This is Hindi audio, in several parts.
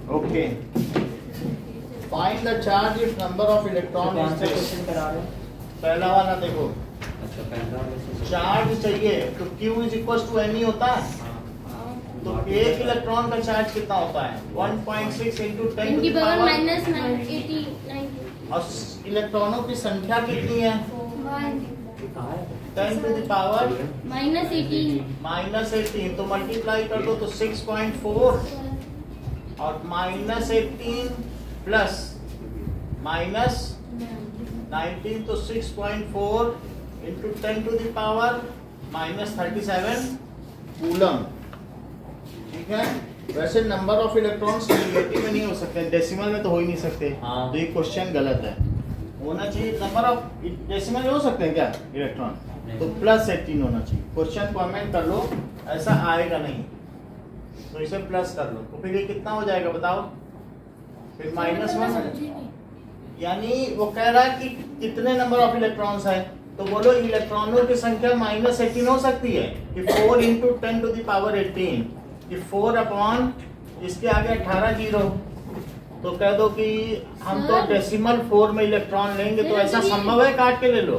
Okay. Find the charge if number of electron is 6. पहला वाला देखो, चार्ज चाहिए तो Q is equal to M ही होता है। तो एक इलेक्ट्रॉन का चार्ज कितना होता है? 1.6 इंटू 10 टू द पावर -80। और इलेक्ट्रॉनों की संख्या कितनी है? 10 टू द पावर -18। तो मल्टीप्लाई कर दो तो 6.4 और -18 प्लस -19 तो 6.4 into 10 to the power -37 coulomb. ठीक है। वैसे नंबर ऑफ इलेक्ट्रॉन्स नेगेटिव में नहीं हो सकते, डेसिमल में तो हो ही नहीं सकते। तो ये क्वेश्चन गलत है। होना चाहिए नंबर ऑफ डेसिमल में हो सकते हैं क्या इलेक्ट्रॉन? तो +18 होना चाहिए। क्वेश्चन कमेंट कर लो, ऐसा आएगा नहीं तो इसे प्लस कर लो। तो फिर ये कितना हो जाएगा बताओ? फिर -1, यानी वो कह रहा है कि कितने नंबर ऑफ इलेक्ट्रॉन्स है। तो बोलो इलेक्ट्रॉनों की संख्या -18 हो सकती है कि 4 इंटू 10 टू द पावर 18 कि 4 अपॉन इसके आगे 18 जीरो। तो कह दो कि हम तो डेसिमल 4 में इलेक्ट्रॉन लेंगे। तो ऐसा संभव है? काट के ले लो।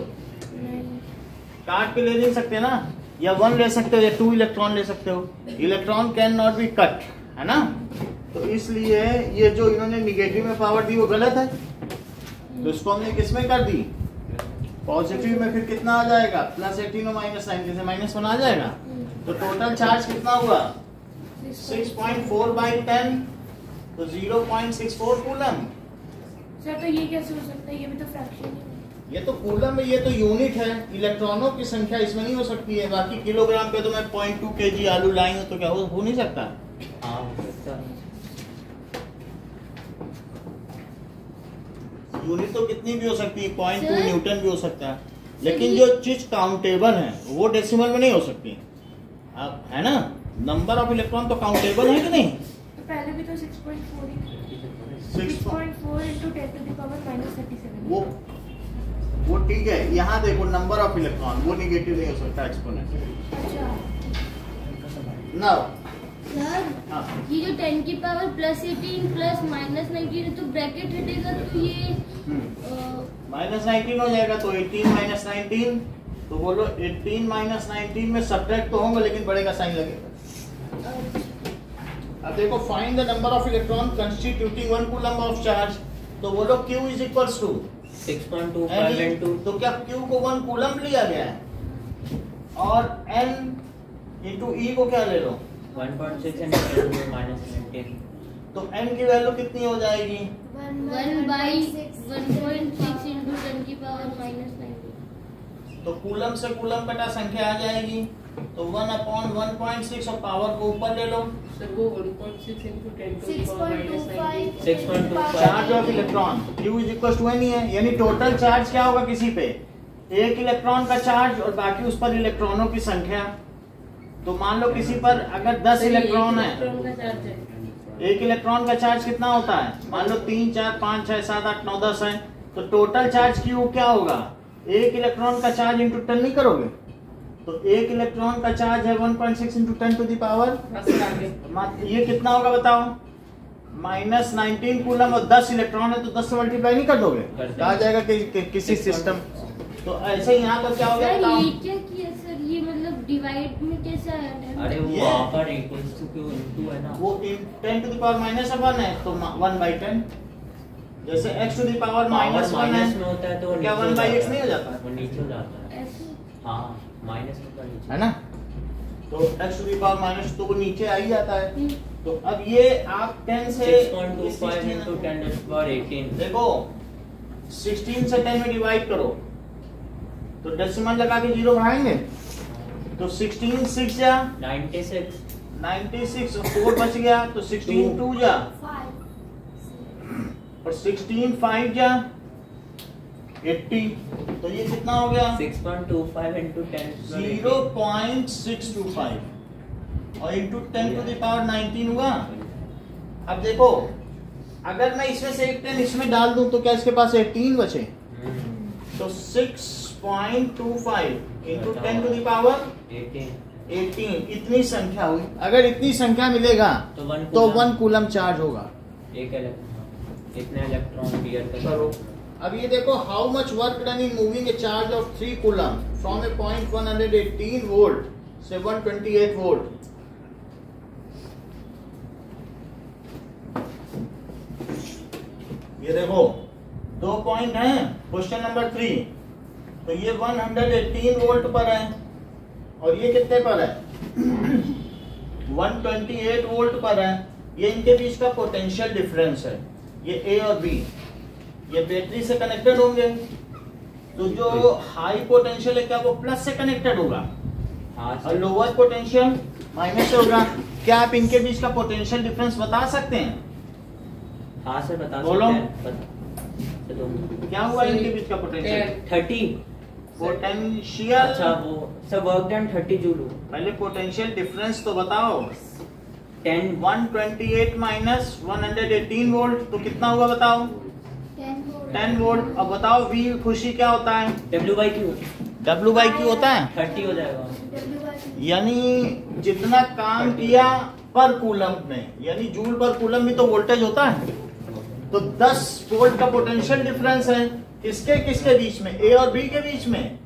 काट के ले नहीं सकते ना, या 1 ले सकते हो या 2 इलेक्ट्रॉन ले सकते हो। Electron can not be cut, है ना। तो इसलिए ये जो इन्होंने निगेटिव में पावर दी वो गलत है। तो इसको हमने किस में कर दी? पॉजिटिव में। फिर कितना आ जाएगा? +18 और -19 से -1 आ जाएगा। तो टोटल चार्ज कितना हुआ? 6.4/10 तो 0.64 कूलम। सर तो ये कैसे हो सकता है? ये भी तो फ्रैक्शन है। ये तो कूलम में, ये तो यूनिट है। इलेक्ट्रॉनों की संख्या इसमें नहीं हो सकती है। बाकी किलोग्राम पे तो मैं 0.2 kg आलू लाई हूं तो क्या हो नहीं सकता? यूनिट तो कितनी भी हो सकती है, 0.2 न्यूटन भी हो सकता है। लेकिन जो चीज काउंटेबल है वो डेसिमल में नहीं हो सकती। अब है ना, नंबर ऑफ इलेक्ट्रॉन तो काउंटेबल है कि नहीं? तो पहले भी तो 6.4 इंटू 10 टू द पावर -37। वो ठीक है। यहाँ देखो नंबर ऑफ इलेक्ट्रॉन वो निगेटिव नहीं हो सकता एक्सपोनेंट। अच्छा नाउ सर ये जो 10 की पावर +18 प्लस -19 तो ब्रैकेट हटेगा तो ये -19 हो जाएगा। तो 18 - 19 तो बोलो 18 - 19 में सब्ट्रैक्ट तो होंगे लेकिन बड़े का साइन लगेगा। अब देखो find the number of electron constituting 1 coulomb of charge. तो बोलो Q is equal to 6.25 into। तो क्या Q को 1 कूलम लिया गया है और N इंटू E को क्या ले लो? 1.6 into 10 to the -19। तो N की वैल्यू कितनी हो जाएगी? 1/1.6 इंटू 10 की पावर -19। तो कूलम से कूलम कटा संख्या आ जाएगी। तो 1/1.6 और पावर को ऊपर ले लो। सर वो 1.6 into 10 to the power -19। 6.25 charge of electron Q is equal to N ही है। यानी टोटल चार्ज क्या होगा किसी पे? एक इलेक्ट्रॉन का चार्ज और बाकी उस पर इलेक्ट्रॉनों की संख्या। तो मान लो किसी पर अगर 10 इलेक्ट्रॉन है, एक इलेक्ट्रॉन का चार्ज कितना होता है? मान लो 3 4 5 6 7 8 9 10 है। तो टोटल चार्ज Q क्या होगा? एक इलेक्ट्रॉन का चार्ज इंटू 10 नहीं करोगे? तो एक इलेक्ट्रॉन का चार्ज है 1.6 इंटू 10 टू द पावर। ये कितना होगा बताओ? -19 कूलम और 10 इलेक्ट्रॉन है तो 10 से मल्टीप्लाई नहीं कर दोगे? कहा जाएगा कि किसी सिस्टम। तो ऐसे यहाँ पर क्या होगा बताओ? ये क्या किया सर? ये मतलब डिवाइड में कैसे आया? अरे वो वहाँ पर इक्वल्स टू Q into है ना, वो 10 टू द पावर -1 है तो 1/10। जैसे x टू द पावर -1 है में होता है तो क्या 1/x नहीं हो जाता? वो नीचे हो जाता है। ऐसे हाँ माइनस होता है नीचे, है ना। तो x to the power minus तो वो नीचे आ ही जाता है। तो अब ये आप 10 से 6.25 into 10 to the power 18। देखो 16 से 10 में डिवाइड करो तो डेसिमल लगा के 0 बढ़ाएंगे तो 16 6 जा 96 96 और 4 बच गया तो 16 2 जा 5 और 16 5 जा 80 तो ये कितना हो गया 6.25 into 10 0.625 और इंटू 10 टू द पावर 19 हुआ। अब देखो अगर मैं इसमें से एक 10 इसमें डाल दूं तो क्या इसके पास 18 बचे तो 6.25 इंटू 10 टू द पावर 18 इतनी संख्या हुई। अगर इतनी संख्या मिलेगा तो 1 कूलम चार्ज होगा। एक इलेक्ट्रॉन इतने इलेक्ट्रॉन पेयर का चलो अब ये देखो how much work done in moving A charge of 3 coulomb from A point 118 volt से 128 वोल्ट। ये देखो 2 पॉइंट हैं क्वेश्चन नंबर 3 तो ये 118 वोल्ट पर है और ये कितने पर है 128 वोल्ट पर है। ये इनके बीच का पोटेंशियल डिफरेंस है। ये ए और बी ये बैटरी से कनेक्टेड होंगे तो जो हाई पोटेंशियल है क्या वो प्लस से कनेक्टेड होगा और लोअर पोटेंशियल माइनस से होगा। क्या आप इनके बीच का पोटेंशियल डिफरेंस बता सकते हैं? हाँ से बता बोलो। सकते हैं क्या हुआ इनके बीच का पोटेंशियल 30 पोटेंशियल। अच्छा वो सब वर्क डन 30 जूल हुआ। पहले पोटेंशियल डिफरेंस तो बताओ 10 128 माइनस 118 वोल्ट तो कितना हुआ बताओ 10 वोल्ट। अब बताओ V खुशी क्या होता है W/Q W/Q होता है 30 हो जाएगा। यानी जितना काम किया पर कूलम में यानी जूल पर कूलम भी तो वोल्टेज होता है तो 10 वोल्ट का पोटेंशियल डिफरेंस है किसके किसके बीच में A और B के बीच में।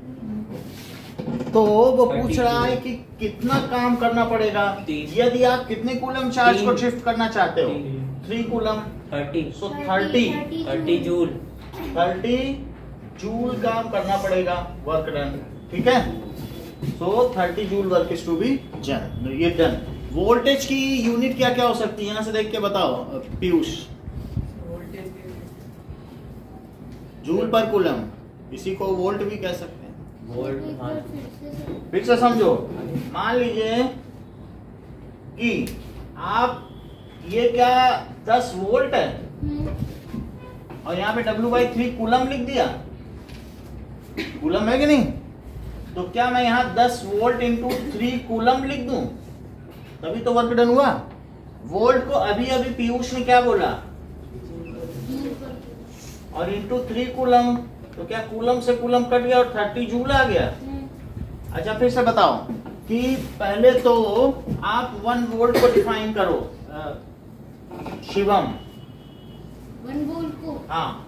तो वो पूछ रहा है कि कितना काम करना पड़ेगा यदि आप कितने कूलम चार्ज को शिफ्ट करना चाहते हो 3 कूलम 30 सो 30 जूल 30 जूल काम करना पड़ेगा वर्क डन। ठीक है so 30 joule work is to be done. ये डन। वोल्टेज की यूनिट क्या क्या हो सकती है यहाँ से देख के बताओ पीयूष। जूल पर कूलम इसी को वोल्ट भी कह सकते हैं। वोल्ट फिर से समझो मान लीजिए कि आप ये क्या 10 वोल्ट है और यहाँ पे W/3 कूलम लिख दिया। कूलम है कि नहीं तो क्या मैं यहाँ 10 वोल्ट इंटू 3 कूलम लिख दूं तभी तो वर्क डन हुआ। वोल्ट को अभी अभी पीयूष ने क्या बोला और इंटू 3 कूलम तो क्या कूलम से कूलम कट गया और 30 जूल आ गया। अच्छा फिर से बताओ कि पहले तो आप 1 वोल्ट को डिफाइन करो शिवम। 1 वोल्ट को हाँ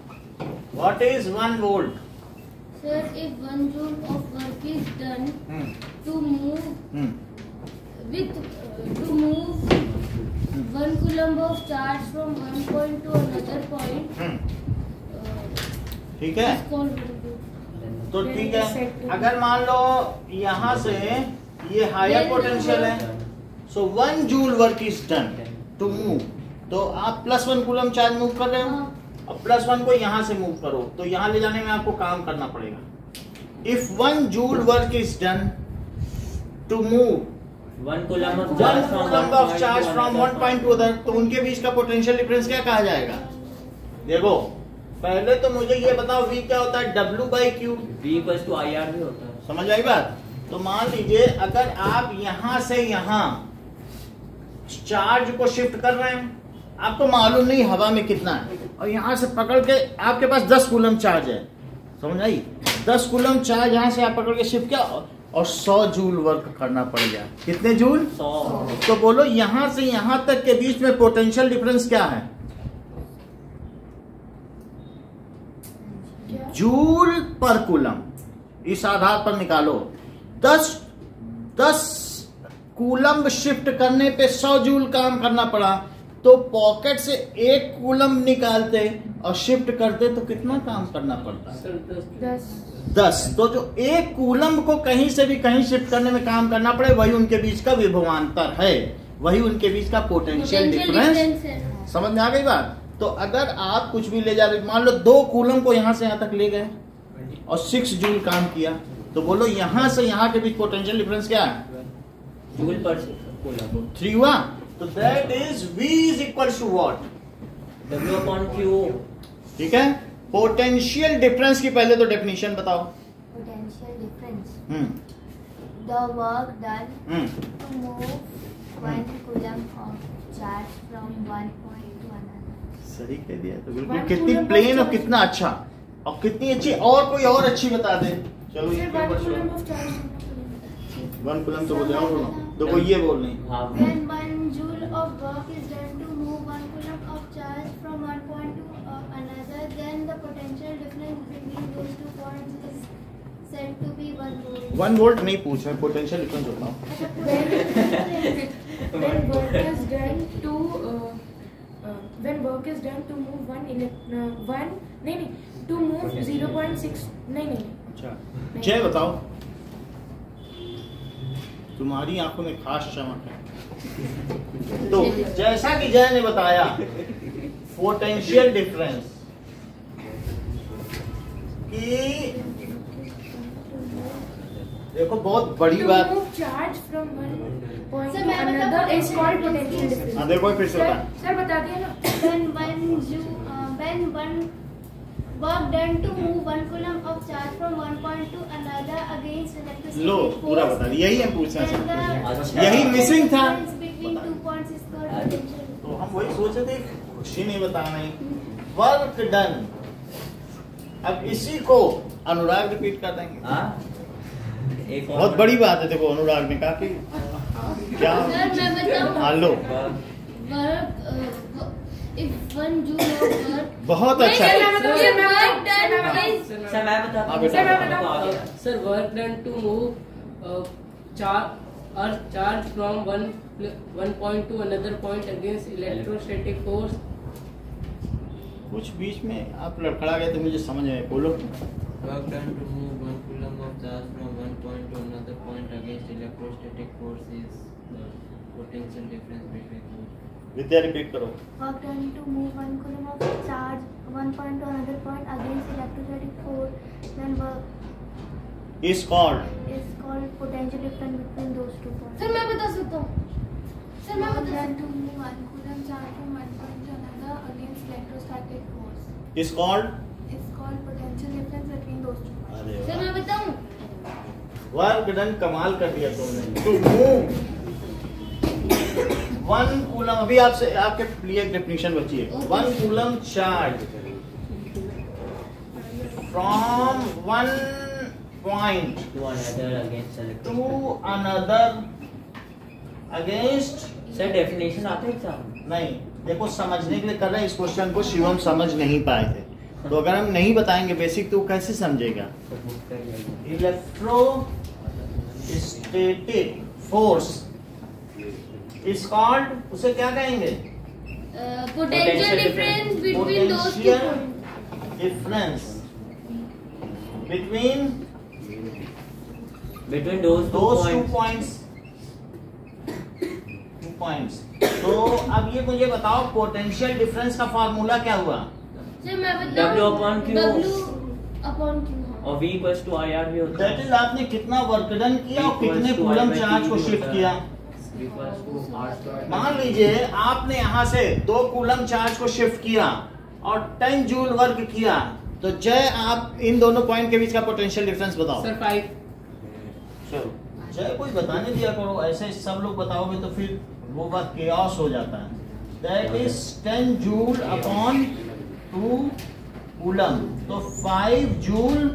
what is 1 volt sir if 1 joule of work is done to move to move 1 coulomb of charge from one point to another point ठीक है तो ठीक है। अगर मान लो यहाँ से ये हायर पोटेंशियल है so 1 joule work is done to move तो आप +1 कूलम चार्ज मूव कर रहे हो अब +1 को यहाँ से मूव करो तो यहाँ ले जाने में आपको काम करना पड़ेगा। If 1 joule work is done to move 1 coulomb of charge from one point to other तो उनके बीच का पोटेंशियल डिफरेंस क्या कहा जाएगा। देखो पहले तो मुझे ये बताओ V क्या होता है W/Q V = IR भी होता है। समझ आई बात। तो मान लीजिए अगर आप यहां से यहां चार्ज को शिफ्ट कर रहे हैं आपको मालूम नहीं हवा में कितना है और यहां से पकड़ के आपके पास 10 कूलम चार्ज है। समझ आई 10 कूलम चार्ज यहां से आप पकड़ के शिफ्ट किया और 100 जूल वर्क करना पड़ गया। कितने जूल 100 तो बोलो यहां से यहां तक के बीच में पोटेंशियल डिफरेंस क्या है जूल पर कूलम। इस आधार पर निकालो 10 कूलम शिफ्ट करने पे 100 जूल काम करना पड़ा तो पॉकेट से 1 कूलम निकालते और शिफ्ट करते तो कितना काम करना पड़ता 10 तो जो 1 कूलम को कहीं से भी कहीं शिफ्ट करने में काम करना पड़े वही उनके बीच का विभवांतर है वही उनके बीच का पोटेंशियल डिफरेंस। समझ में आ गई बात। तो अगर आप कुछ भी ले जा रहे मान लो 2 कूलम को यहां से यहां तक ले गए और 6 जूल काम किया तो बोलो यहाँ से यहाँ के बीच पोटेंशियल डिफरेंस क्या है? जूल पर कूलम। 3 हुआ। तो that is V is equal to what? W upon Q। ठीक है, पोटेंशियल डिफरेंस की पहले तो डेफिनेशन बताओ। Potential difference. Hmm The work done hmm to move 1 coulomb of charge from one point to another. सही कह दिया। तो बिल्कुल One कितनी coulomb प्लेन of और charge. कितना अच्छा और कितनी अच्छी, और कोई और अच्छी बता दे। चलो ये sir 1 coulomb of charge 1 coulomb तो बोल रहा हूँ, देखो ये बोल नहीं। हाँ When 1 joule of work is done to move 1 coulomb of charge from one point to another, then the potential difference between those 2 points is said to be 1 volt. 1 volt नहीं पूछ रहा, पोटेंशियल डिफरेंस होता हूँ। when work is done to when work is done to move to move 0.6 नहीं अच्छा जय बताओ, तुम्हारी आंखों में खास चमक है। तो जैसा कि जय ने बताया, पोटेंशियल डिफरेंस कि देखो बहुत बड़ी to बात। move charge from one point Sir, to मैं बता another पाऊँ? is called potential difference. हाँ देखो फिर से सर बता। सर बता दिया ना। When one work done to move 1 coulomb of charge from one point to another against electricity low force, पूरा बता दिया, यही हम पूछना then चाहते the हैं, यही मिसिंग था। difference between 2 points is called potential. तो हम वही सोचे थे, खुशी नहीं बताना ही। Work done. अब इसी को अनुराग रिपीट कर देंगे। हाँ एक और बहुत बड़ी बात है। देखो अनुराग ने कहा कि क्या Sir, मैं बताऊँ? हाँ लो, Work, if 1 joule of work बहुत अच्छा नहीं, है। मैं बताऊँ, if मैं work बताऊँ, done मैं is सर मैं बताता हाँ, हूँ। बेटा, सर, मैं बताता हूँ, बताऊँ। आगे। Sir, work done to move charge from one point to another point against electrostatic force. कुछ बीच में आप लड़खड़ा गए तो मुझे समझ में बोलो। Work done to move 1 coulomb of charge from one point to another point against electrostatic force is the potential difference between them. Vidya repeat करो। work done to move 1 coulomb of charge one point to another point against electrostatic force, then work is called is called potential difference between those 2 points. Sir मैं बता सकता हूँ। सर मैं Work बता done to move 1 coulomb charge from one point to another against electrostatic force is called. is called potential difference between those 2 points. अरे सर मैं बताऊँ। वर्क डन कमाल कर दिया तुमने। टू मूव 1 कूलम, अभी आपसे आपके लिए एक डेफिनेशन बची है। 1 coulomb charge from 1 point To another against to electrostatic. another against। Sir definition आता है एग्जाम में? नहीं, देखो समझने के लिए कर रहे हैं इस क्वेश्चन को, शिवम समझ नहीं पाए थे, तो अगर हम नहीं बताएंगे बेसिक तो वो कैसे समझेगा। तो बुक कर लिया। इलेक्ट्रोस्टैटिक फोर्स इज कॉल्ड, उसे क्या कहेंगे? Potential difference between those 2 Potential points. difference between Between those two those 2 points. points। तो अब ये मुझे बताओ, पोटेंशियल डिफरेंस का फार्मूला क्या हुआ? सर मैं बताऊँ? W upon Q। W upon Q, हाँ। और V इक्वल्स टू IR भी होता दैट है। इज आपने कितना वर्क डन किया और Equals कितने to coulomb I by charge T को भी शिफ्ट होता किया। है। Equals to R square। मान लीजिए आपने यहाँ से 2 कूलम चार्ज को शिफ्ट किया और 10 जूल वर्क किया, तो जय आप इन दोनों पॉइंट के बीच का पोटेंशियल डिफरेंस बताओ। Sir, 5. चलो जय कोई बताने दिया करो, ऐसे सब लोग बताओगे तो फिर वो बात केओस हो जाता है। That is 10 joule upon 2 coulomb, तो 5 जूल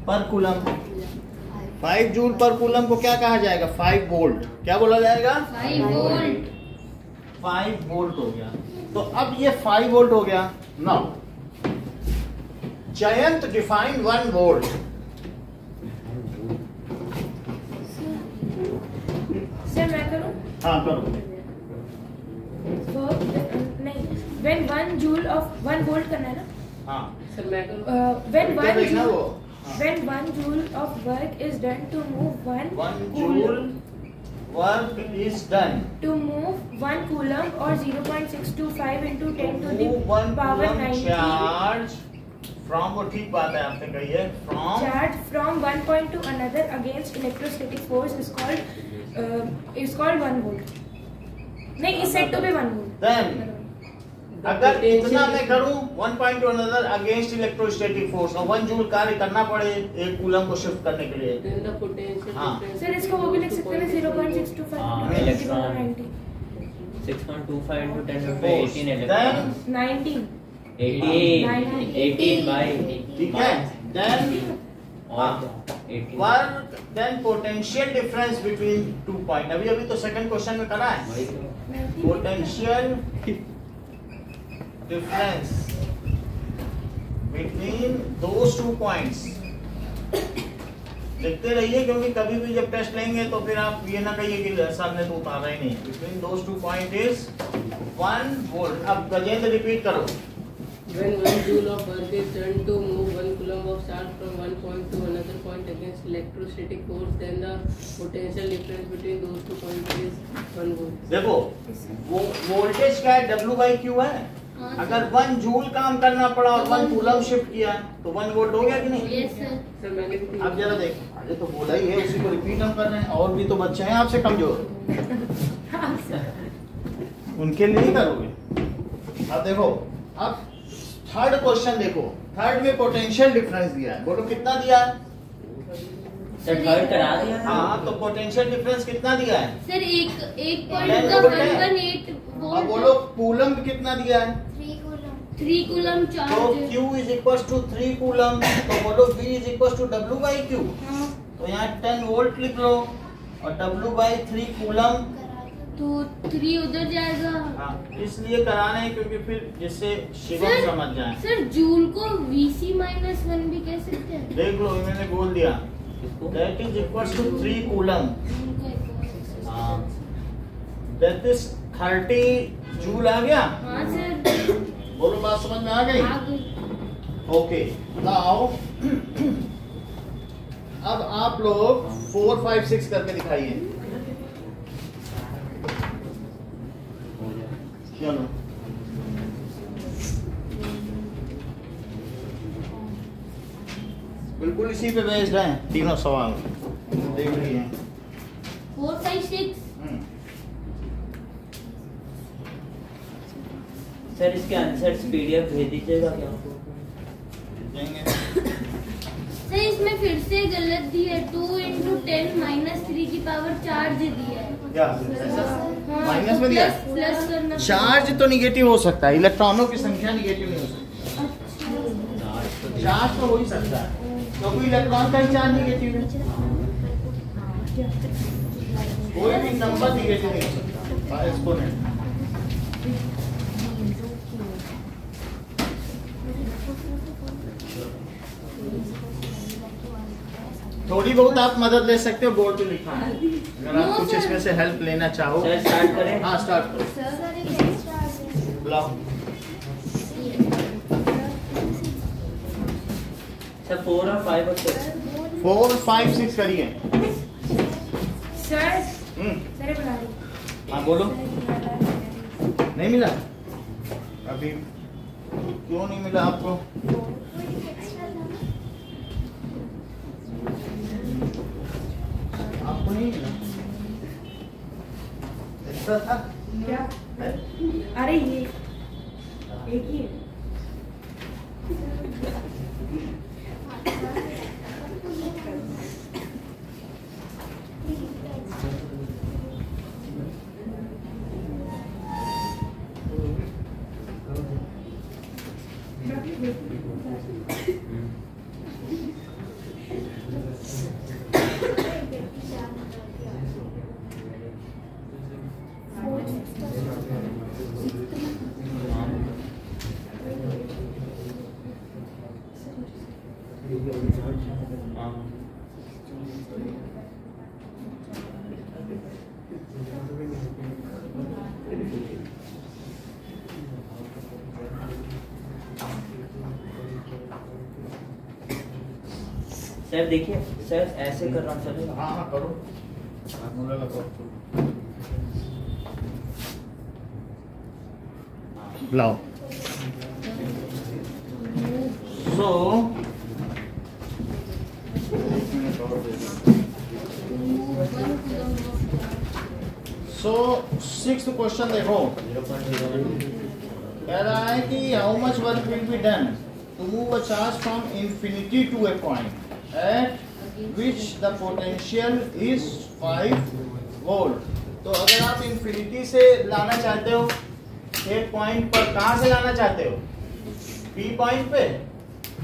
पर कूलम। 5 जूल पर कूलम को क्या कहा जाएगा? 5 वोल्ट। क्या बोला जाएगा? 5 volt. 5 वोल्ट हो गया। तो अब ये 5 वोल्ट हो गया। Now Jayant define 1 volt. Sir मैं करूँ? हाँ करो। Work नहीं, when 1 joule of 1 volt करना है ना? हाँ Sir, मैं करूँ? When इतना 1 देखना joule वो। when 1 joule of work is done to move 1 1 joule work is done to move 1 coulomb or 0.625 into 10 to the move 1 power coulomb 90 charge from वो ठीक बात है आपने कही है, from Charge from one point to another against electrostatic force is called 1 volt. नहीं, is said to be 1 volt. Then अगर इतना मैं करूं 1 point two another against electrostatic force और 1 जूल कार्य करना पड़े एक कूलम को शिफ्ट करने के लिए, Then the potential हाँ। difference. सर इसको वो भी लिख सकते हैं 0.625 हाँ, into 10 to the electron. power 90. 6.25 into 10 to the Force. 18 Then electrons. 19. 18 by ठीक है, देन और 18 work, then potential difference between 2 point. अभी तो सेकंड क्वेश्चन में करा है, वही तो। Potential difference between those 2 points. देखते रहिए क्योंकि कभी भी जब टेस्ट लेंगे तो फिर आप ये ना कहिए कि सर ने तो उतारा ही नहीं। Between those 2 point is 1 volt. अब गजेंद्र रिपीट करो। When 1 joule of work is done to move 1 coulomb of charge from one point to another point against electrostatic force, then the potential difference between those two points is 1 volt. देखो वो वोल्टेज क्या है, W/Q है। अगर 1 जूल काम करना पड़ा और 1 कूलम शिफ्ट किया तो 1 वोल्ट हो गया कि नहीं? Yes sir. सर मैंने भी अब जरा देखो, अरे तो बोला ही है, उसी को रिपीट हम कर रहे हैं। और भी तो बच्चे हैं आपसे कमजोर, उनके लिए ही करोगे। अब देखो, अब थर्ड क्वेश्चन देखो, थर्ड में पोटेंशियल डिफरेंस दिया है, बोलो कितना दिया है? सर थर्ड करा दिया। हाँ, तो पोटेंशियल डिफरेंस कितना दिया है? सर एक पॉइंट Then का बोलते हैं। 118 अब वोल्ट। बोलो कूलम कितना दिया है? 3 कूलम तो charge. Q is equal to 3 coulomb, तो बोलो V is equal to W/Q। हाँ, तो यहाँ 10 वोल्ट लिख लो और W/3 कूलम। तो 3 उधर जाएगा। हाँ, इसलिए करा रहे हैं क्योंकि फिर जिससे शिवम सर, समझ जाए। सर जूल को Vc-1 भी कह सकते हैं। देख लो, मैंने बोल दिया, that is equal to 3 coulomb. That is 30 joule आ गया। हाँ सर, बोलो बात समझ में आ गई? आ गई। ओके, नाउ अब आप लोग 4, 5, 6 करके दिखाइए। चलो, बिल्कुल इसी पे बेस्ड हैं तीनों सवाल, देख लिए। 4, 5, 6। सर इसके आंसर्स पीडीएफ भेज दीजिएगा क्या? देंगे। सर इसमें फिर से गलत दी है, 2 into 10 - 3 की पावर चार्ज दी है। क्या हाँ, माइनस तो में दिया? प्लस करना। चार्ज तो निगेटिव हो सकता है, इलेक्ट्रॉनों की संख्या निगेटिव नहीं हो सकती। चार्ज तो हो ही सकता है क्योंकि इलेक्ट्रॉन का ही चार्ज निगेटिव है। कोई भी नंबर निगेटिव नहीं हो सकता एक्सपोनेंट। थोड़ी बहुत आप मदद ले सकते हो, बोर्ड पे लिखा है। अगर आप कुछ इसमें से हेल्प लेना चाहो। सर स्टार्ट करें? हाँ, स्टार्ट करो। सर एक एक्स्ट्रा आ गया। बुलाओ। सर 4 और 5 और 6। 4, 5, 6 करिए। सर हम्म, सर बना रही। हाँ बोलो। नहीं मिला अभी? क्यों नहीं मिला आपको? आपको नहीं मिला? ऐसा था? क्या? है? अरे ये एक ही है। सर देखिए, सर ऐसे करना चलेगा? हाँ हाँ करो। मुझे लगाओ। लाओ। So सिक्स्थ क्वेश्चन देखो, कह रहा है कि how much work will be done to move a charge from infinity to a point at which the potential is 5 volt. तो अगर आप इंफिनिटी से लाना चाहते हो एक पॉइंट पर, कहां से लाना चाहते हो? पी पॉइंट पे।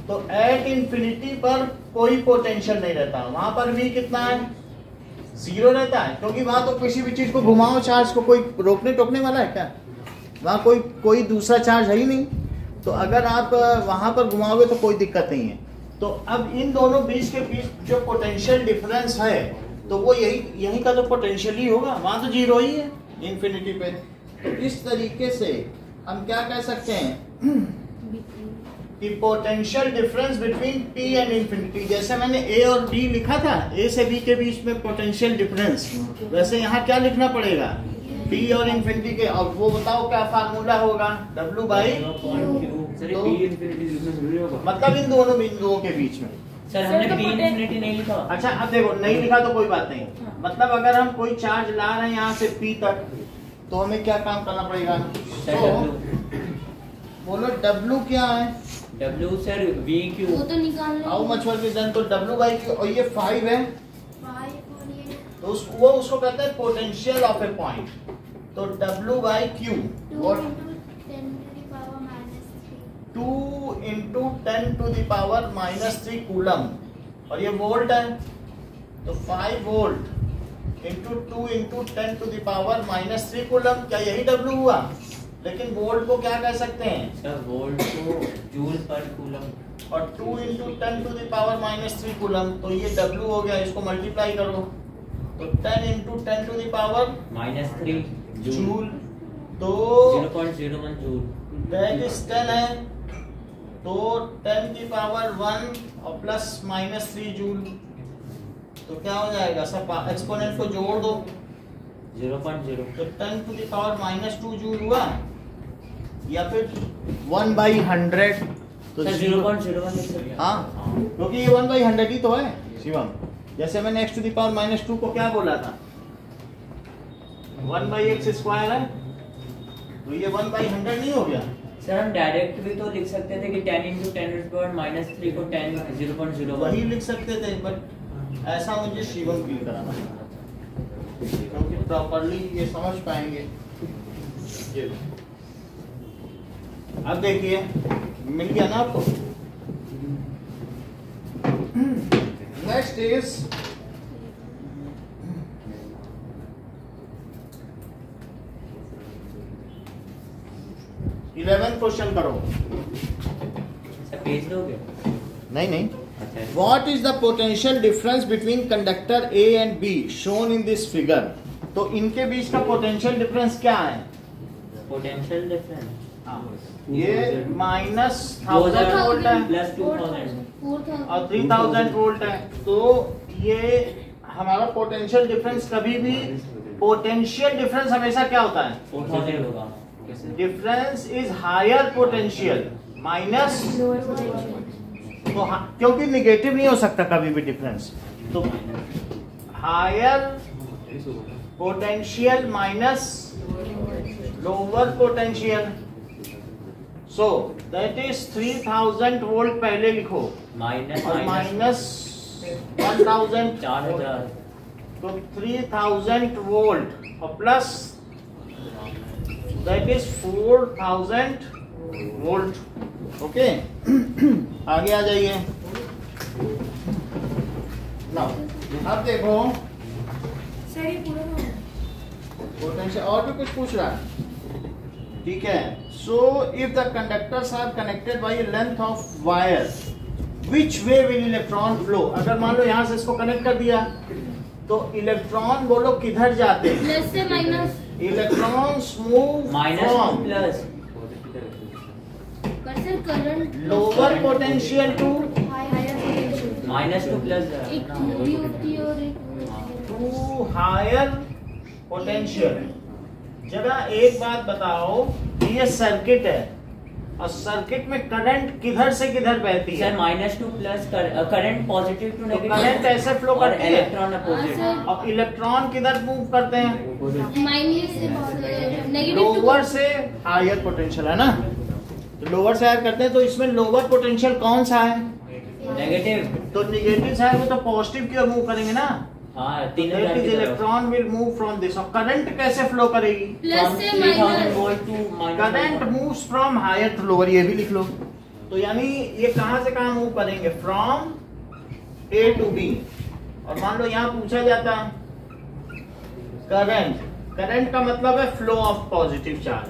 तो एट इंफिनिटी पर कोई पोटेंशियल नहीं रहता, वहां पर भी कितना है? 0 रहता है, क्योंकि वहां तो किसी भी चीज को घुमाओ चार्ज को, कोई रोकने टोकने वाला है क्या? वहां कोई दूसरा चार्ज है ही नहीं। तो अगर आप वहां पर घुमाओगे तो कोई दिक्कत नहीं है। तो अब इन दोनों बीच के बीच जो पोटेंशियल डिफरेंस है तो वो यही का तो पोटेंशियल ही होगा, वहां तो 0 ही है इंफिनिटी पे। तो इस तरीके से हम क्या कह सकते हैं कि potential difference between P and infinity, जैसे मैंने A और B लिखा था, A से B के बीच में पोटेंशियल डिफरेंस, वैसे यहाँ क्या लिखना पड़ेगा? P और इंफिनिटी के। अब वो बताओ क्या फार्मूला होगा? W बाई, मतलब इन दोनों बिंदुओं के बीच में। सर हमने P इंफिनिटी नहीं लिखा। अच्छा अब देखो, नहीं लिखा तो कोई बात नहीं, मतलब अगर हम कोई चार्ज ला रहे हैं यहाँ से P तक तो हमें क्या काम करना पड़ेगा? तो बोलो W क्या है? W sir V Q। वो तो निकाल लो। How much work is done, तो W बाई Q, और ये 5 है 5 और ये तो वो उसको कहते हैं पोटेंशियल ऑफ ए पॉइंट। तो W by Q 2 into 10 to the power minus 3 2 into 10 to the power -3 coulomb, और ये वोल्ट है तो 5 volt into 2 into 10 to the power -3 coulomb. क्या यही W हुआ? लेकिन वोल्ट को क्या कह सकते हैं? सर वोल्ट को जूल पर कूलम, और 2 into 10 to the power -3 coulomb, तो ये W हो गया, इसको मल्टीप्लाई करो तो 10 into 10 to the power -3 joule, तो 0.01 जूल, दैट इज 10 है, तो 10 की पावर 1 और प्लस -3 जूल, तो क्या हो जाएगा? सब एक्सपोनेंट को जोड़ दो 0.0, तो 10 to the power -2 जूल हुआ, या फिर 1/100, तो सर 0.01 लिख सकते हैं। हाँ, क्योंकि ये 1/100 ही तो है शिवम। जैसे मैंने x to the power -2 को क्या बोला था? 1/x² है, तो ये 1/100 नहीं हो गया? सर हम डायरेक्ट भी तो लिख सकते थे कि 10 into 10⁻³ को 10 0.01 वही लिख सकते थे, बट ऐसा मुझे शिवम फील कराना था क्योंकि प्रॉपरली ये समझ पाएंगे। ये अब देखिए मिल गया ना आपको। नेक्स्ट इज क्वेश्चन करो। सर पेज दोगे? नहीं, अच्छा, What is the potential difference between conductor A and B shown in this figure? तो इनके बीच का पोटेंशियल डिफरेंस क्या है? पोटेंशियल डिफरेंस ये -1000 वोल्ट है प्लस 2000 और 3000 वोल्ट है। तो ये हमारा पोटेंशियल डिफरेंस, कभी भी पोटेंशियल डिफरेंस हमेशा क्या होता है? 4000 होगा। Difference is higher potential minus, तो क्योंकि निगेटिव नहीं हो सकता कभी भी डिफरेंस, तो higher potential minus lower potential, so that is 3000 volt पहले लिखो माइनस और माइनस 1000 4000, तो 3000 वोल्ट और plus that is 4000 volt. Okay, आगे आ जाइए। अब देखो सर ये पूरा हो गया। पोटेंशियल, और भी कुछ पूछ रहा है? ठीक है। So if the conductors are connected by a length of wire, which way will electron flow? अगर मान लो यहाँ से इसको कनेक्ट कर दिया तो इलेक्ट्रॉन बोलो किधर जाते हैं? प्लस से minus, electrons move minus from plus cursor current lower potential to minus to plus एक दूरी होती है और एक टू हायर पोटेंशियल। जरा एक बात बताओ, ये सर्किट है, और सर्किट में करंट किधर से किधर बहती है? Sir minus to plus current positive to negative, current ऐसे फ्लो करती है इलेक्ट्रॉन अपोजिट। और इलेक्ट्रॉन किधर मूव करते हैं? माइनस नेगेटिव लोअर से हायर पोटेंशियल है ना, तो लोअर से हायर करते हैं, तो इसमें लोअर पोटेंशियल कौन सा है? नेगेटिव। तो निगेटिव साइड में तो पॉजिटिव की ओर मूव करेंगे ना। हाँ 3000 की तरफ। Electron will move from this, और करंट कैसे फ्लो करेगी? प्लस से 3000 minus. Volt to minus. Current moves from higher to lower, ये भी लिख लो। तो यानी ये कहां से कहां मूव करेंगे? From A to B. और मान लो यहां पूछा जाता करंट, करंट का मतलब है flow of positive charge,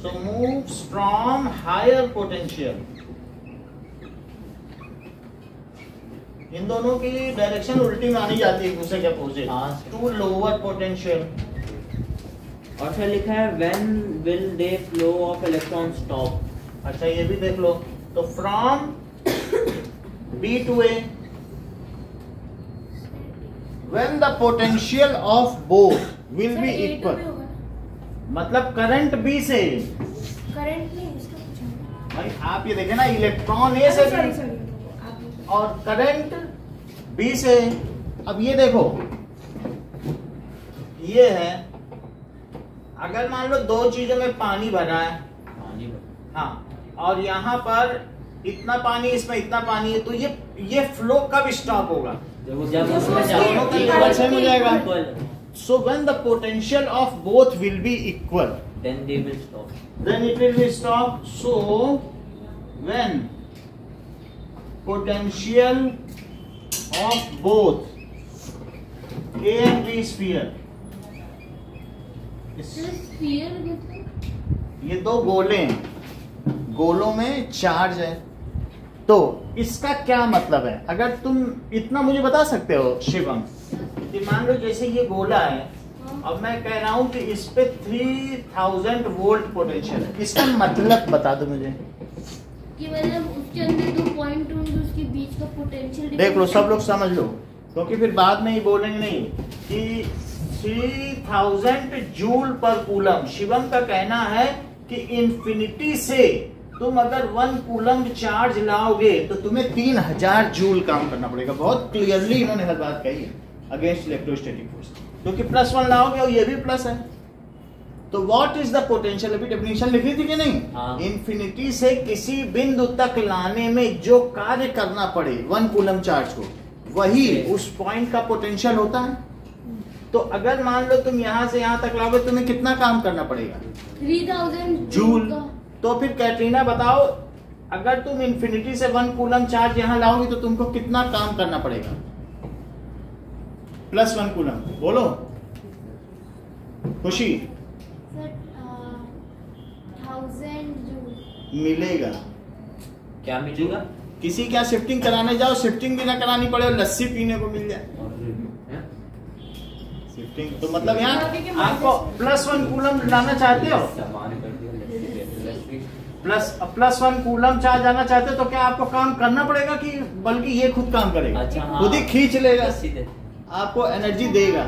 so moves from higher potential. इन दोनों की डायरेक्शन उल्टी मानी जाती है एक दूसरे के अपोजिट, टू लोअर पोटेंशियल। और फिर लिखा है when will they flow of electron stop. अच्छा ये भी देख लो, तो from B to A when the potential of both will be equal, मतलब करंट बी से, करंट नहीं इसका कुछ भाई आप ये देखें ना, इलेक्ट्रॉन ए से सॉरी सॉरी और करंट बी से। अब ये देखो, ये है, अगर मान लो दो चीजों में पानी भरा है, हाँ, और यहाँ पर इतना पानी, इसमें इतना पानी है, तो ये फ्लो कब स्टॉप होगा? जब दोनों का लेवल सेम हो जाएगा। So when the potential of both will be equal, then they will stop. then it will be stopped. So when potential of both A and B sphere, sphere मतलब ये दो गोले हैं, गोलों में चार्ज है, तो इसका क्या मतलब है? अगर तुम इतना मुझे बता सकते हो शिवम, कि मान लो जैसे ये गोला है, अब मैं कह रहा हूं कि इस पे 3000 वोल्ट पोटेंशियल है, इसका मतलब बता दो मुझे। कि मतलब उसके अंदर दो पॉइंट होंगे, उसके बीच का पोटेंशियल देख लो, सब लोग समझ लो, क्योंकि फिर बाद में ही बोलेंगे नहीं कि 3000 जूल पर कूलम। शिवम का कहना है कि इंफिनिटी से तुम अगर 1 कूलम चार्ज लाओगे तो तुम्हें 3000 जूल काम करना पड़ेगा। बहुत क्लियरली इन्होंने हर बात कही है अगेंस्ट इलेक्ट्रोस्टैटिक फोर्स, क्योंकि +1 लाओगे और ये भी प्लस है। तो व्हाट इज द पोटेंशियल, अभी डेफिनेशन लिखी थी कि नहीं? हाँ। इंफिनिटी से किसी बिंदु तक लाने में जो कार्य करना पड़े 1 कूलम चार्ज को, वही उस पॉइंट का पोटेंशियल होता है। तो अगर मान लो तुम यहां से यहां तक लाओगे, तुम्हें कितना काम करना पड़ेगा? 3000 जूल। तो फिर कैटरीना बताओ, अगर तुम इंफिनिटी से 1 कूलम चार्ज यहां लाओगे तो तुमको कितना काम करना पड़ेगा? +1 कूलम, बोलो खुशी। सर 1000 जूल मिलेगा क्या मिलेगा? किसी क्या शिफ्टिंग कराने जाओ, शिफ्टिंग भी ना करानी पड़े और लस्सी पीने को मिल जाए। शिफ्टिंग तो मतलब यहाँ आपको +1 कूलम लाना चाहते हो, +1 कूलम चार्ज आना चाहते हो, तो क्या आपको काम करना पड़ेगा कि बल्कि ये खुद काम करेगा? अच्छा, हाँ। खुद ही खींच लेगा, सीधे। आपको एनर्जी देगा,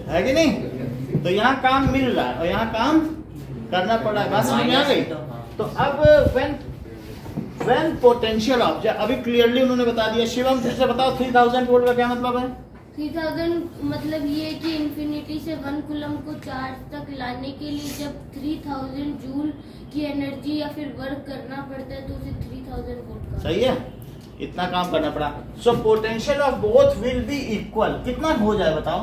है कि नहीं? तो यहाँ काम मिल रहा है और यहाँ काम करना पड़ा है। बात समझ में आ गई? तो अब when पोटेंशियल ऑफ, अभी क्लियरली उन्होंने बता दिया। शिवम फिर से बताओ 3000 वोल्ट का क्या मतलब है? 3000 मतलब ये कि इंफिनिटी से 1 कूलम को चार्ज तक लाने के लिए जब 3000 जूल की एनर्जी या फिर वर्क करना पड़ता है तो उसे 3000 वोल्ट का। सही है, इतना काम करना पड़ा। So potential of both will be equal. कितना हो जाए बताओ?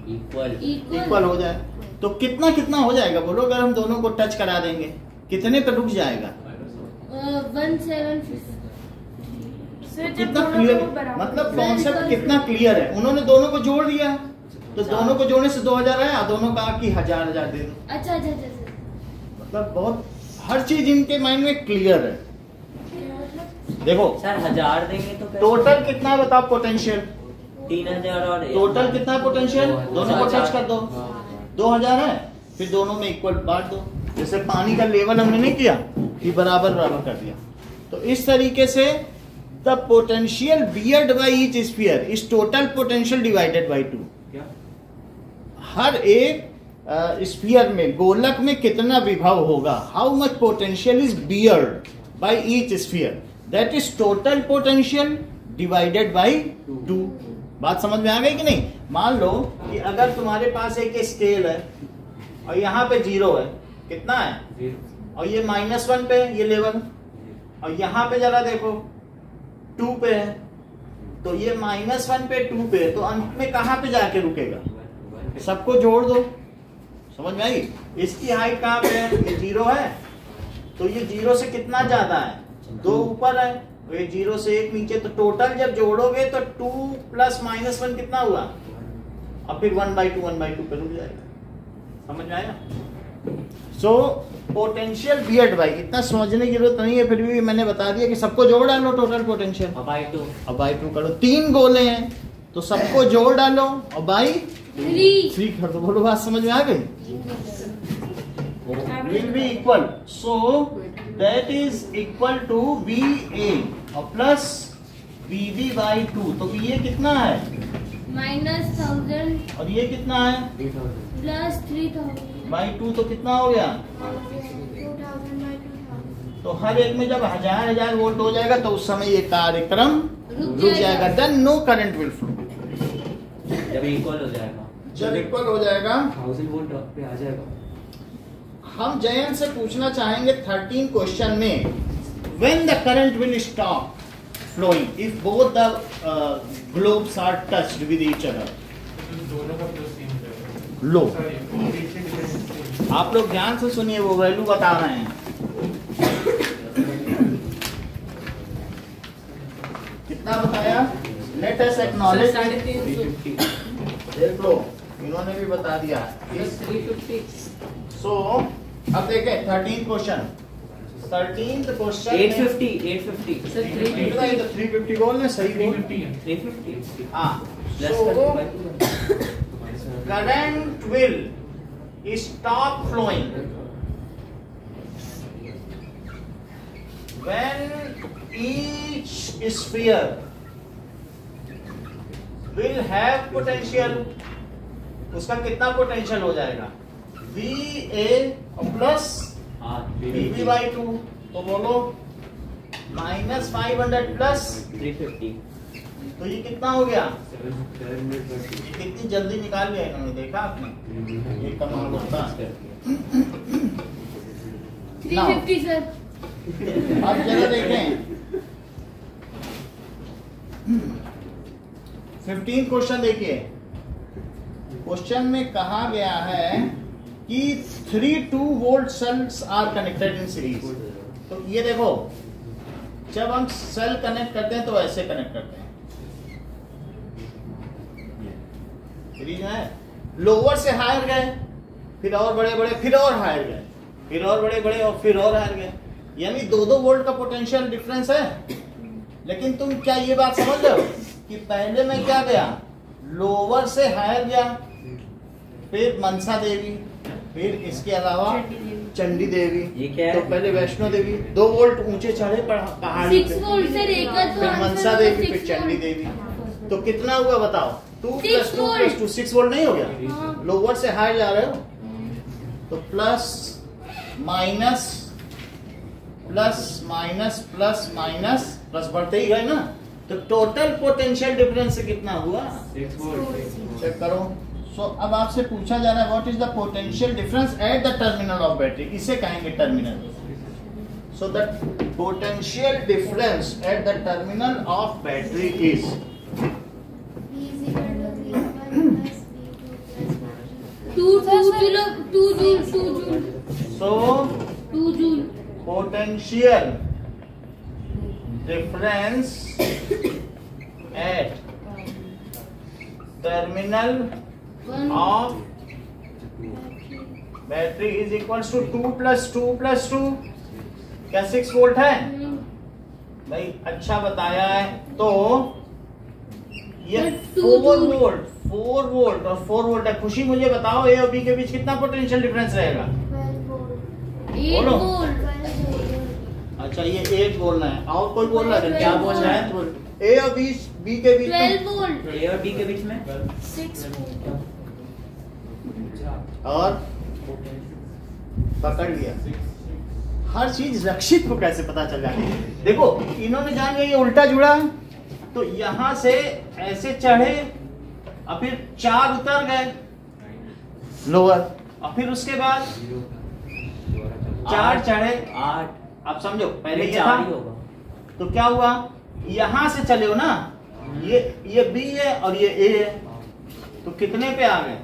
इक्वल हो जाए तो कितना कितना हो जाएगा बोलो? अगर हम दोनों को टच करा देंगे कितने पे रुक जाएगा? 1750। कितना क्लियर, मतलब कॉन्सेप्ट कितना क्लियर है। उन्होंने दोनों को जोड़ दिया, तो दोनों को जोड़ने से 2000 आया, दोनों कहा कि 1000 दे दो। अच्छा अच्छा अच्छा। मतलब बहुत हर चीज इनके माइंड में क्लियर है। देखो सर 1000 देंगे तो कैसे? टोटल कितना है बताओ पोटेंशियल? 3000 और टोटल कितना है पोटेंशियल? दोनों को टच कर दो, 2000 है, फिर दोनों में इक्वल बांट दो। जैसे पानी का लेवल हमने नहीं किया कि बराबर बराबर कर दिया, तो इस तरीके से the potential beard by each sphere is total potential divided by 2। हर एक स्फीयर में, गोलक में कितना विभव होगा, how much potential is beard by each sphere, that is total potential divided by 2। बात समझ में आ गई कि नहीं? मान लो कि अगर तुम्हारे पास एक स्केल है और यहाँ पे 0 है, कितना है, और ये -1 पे ये लेवल, और यहाँ पे जरा देखो 2 पे है, तो ये -1 पे 2 पे, तो अंत में कहाँ पे जाके रुकेगा? सबको जोड़ दो, समझ में आई? इसकी हाइट कहाँ पे है? ये 0 है, तो ये 0 से कितना ज्यादा है? 2 ऊपर है, ये 0 से 1 नीचे, तो टोटल जब जोड़ोगे तो 2 + -1 कितना हुआ? और फिर 1/2 1/2 पे रुक जाएगा। समझ में आया? सो पोटेंशियल बियर्ड बाई, इतना समझने की जरूरत नहीं है, फिर भी मैंने बता दिया कि सबको जोड़ डालो टोटल पोटेंशियल। अब बाई 2, अब बाई 2 करो, 3 गोले हैं तो सबको जोड़ डालो और बाई 3 कर दो। बोलो बात समझ में आ गई? Will be equal, so that is equal to VA और प्लस VB बाई 2। तो VA कितना है? -1000 और ये कितना है? प्लस 3000 बाई 2, तो कितना हो गया? 2000 by 2000। तो हर एक में जब 1000 वोल्ट हो जाएगा तो उस समय ये कार्यक्रम रुक जाएगा। Then no current will flow. जब इक्वल हो जाएगा, जब इक्वल हो जाएगा 1000 वोल्ट पे आ जाएगा। हम जयंत से पूछना चाहेंगे 13 क्वेश्चन में, when the current will stop flowing if both the globes are touched with each other. लो, आप लोग ध्यान से सुनिए, वो वैल्यू बता रहे हैं। कितना बताया? Let us acknowledge. 350 देख लो, इन्होंने भी बता दिया। 350 सो अब देखें 13 क्वेश्चन, 13th क्वेश्चन 850 सर 350 350 बोल ने सही बोल। 350 हाँ, प्लस so कर current will stop flowing when each sphere will have potential। उसका कितना पोटेंशियल हो जाएगा? VA plus VB by 2। तो बोलो -500 प्लस 350। तो ये कितना हो गया? कितनी जल्दी निकाल लिया इन्होंने, देखा आपने? ये कमाल होता है। 350 सर। अब जरा देखें 15 क्वेश्चन देखिए। क्वेश्चन में कहा गया है कि 3 2 volt cells are connected in series. तो ये देखो, जब हम सेल कनेक्ट करते हैं तो ऐसे कनेक्ट करते हैं, सीरीज है। लोअर से हायर गए, फिर और बड़े बड़े, फिर और हायर गए, फिर और बड़े बड़े, और फिर और हायर गए, यानी 2-2 वोल्ट का पोटेंशियल डिफरेंस है। लेकिन तुम क्या ये बात समझ लो कि पहले मैं क्या गया? लोअर से हायर गया, फिर मनसा देवी, फिर इसके अलावा चंडी देवी। ये क्या है? तो पहले वैष्णो देवी 2 वोल्ट ऊंचे चढ़े पहाड़ी 6 पे, वोल्ट सर, एक का तो फिर आंसर मनसा होगा देवी, 6 फिर चंडी वोल्ट। देवी। तो कितना हुआ बताओ? 2 + 6 2 + 2 6 वोल्ट नहीं हो गया? हाँ। लोअर से हायर जा रहे हो तो plus minus plus minus plus minus plus बढ़ते ही गए ना। तो टोटल पोटेंशियल डिफरेंस से कितना हुआ? 6 वोल्ट। चेक करो। सो अब आपसे पूछा जा रहा है what is the potential difference at the terminal of battery. इसे कहेंगे terminal. So the potential difference at the terminal of battery is V is equal to V1 plus V2 plus 2 joule. So 2 joule. potential difference at terminal of battery is equals to 2 + 2 + 2। क्या 6 वोल्ट है भाई? अच्छा बताया है। तो ये 4 वोल्ट और 4 वोल्ट है। खुशी मुझे बताओ ए और बी के बीच कितना पोटेंशियल डिफरेंस रहेगा? 12 volt। 8 बोलो। वोल्ट। 12 volt। अच्छा, ये 8 बोलना है। और कोई बोल रहा है? क्या बोल रहा है? ए और बी के बीच में 12 वोल्ट। ए और बी के बीच में 6 volt। और पकड़ लिया। हर चीज रक्षित को कैसे पता चल जाती है? देखो इन्होंने जान लिया ये उल्टा जुड़ा है, तो यहां से ऐसे चढ़े और फिर 4 उतर गए लोअर, और फिर उसके बाद 4 चढ़े 8। अब समझो पहले ये 4 था, ही होगा। तो क्या हुआ, यहां से चले हो ना, ये बी है और ये ए है, तो कितने पे आ गए?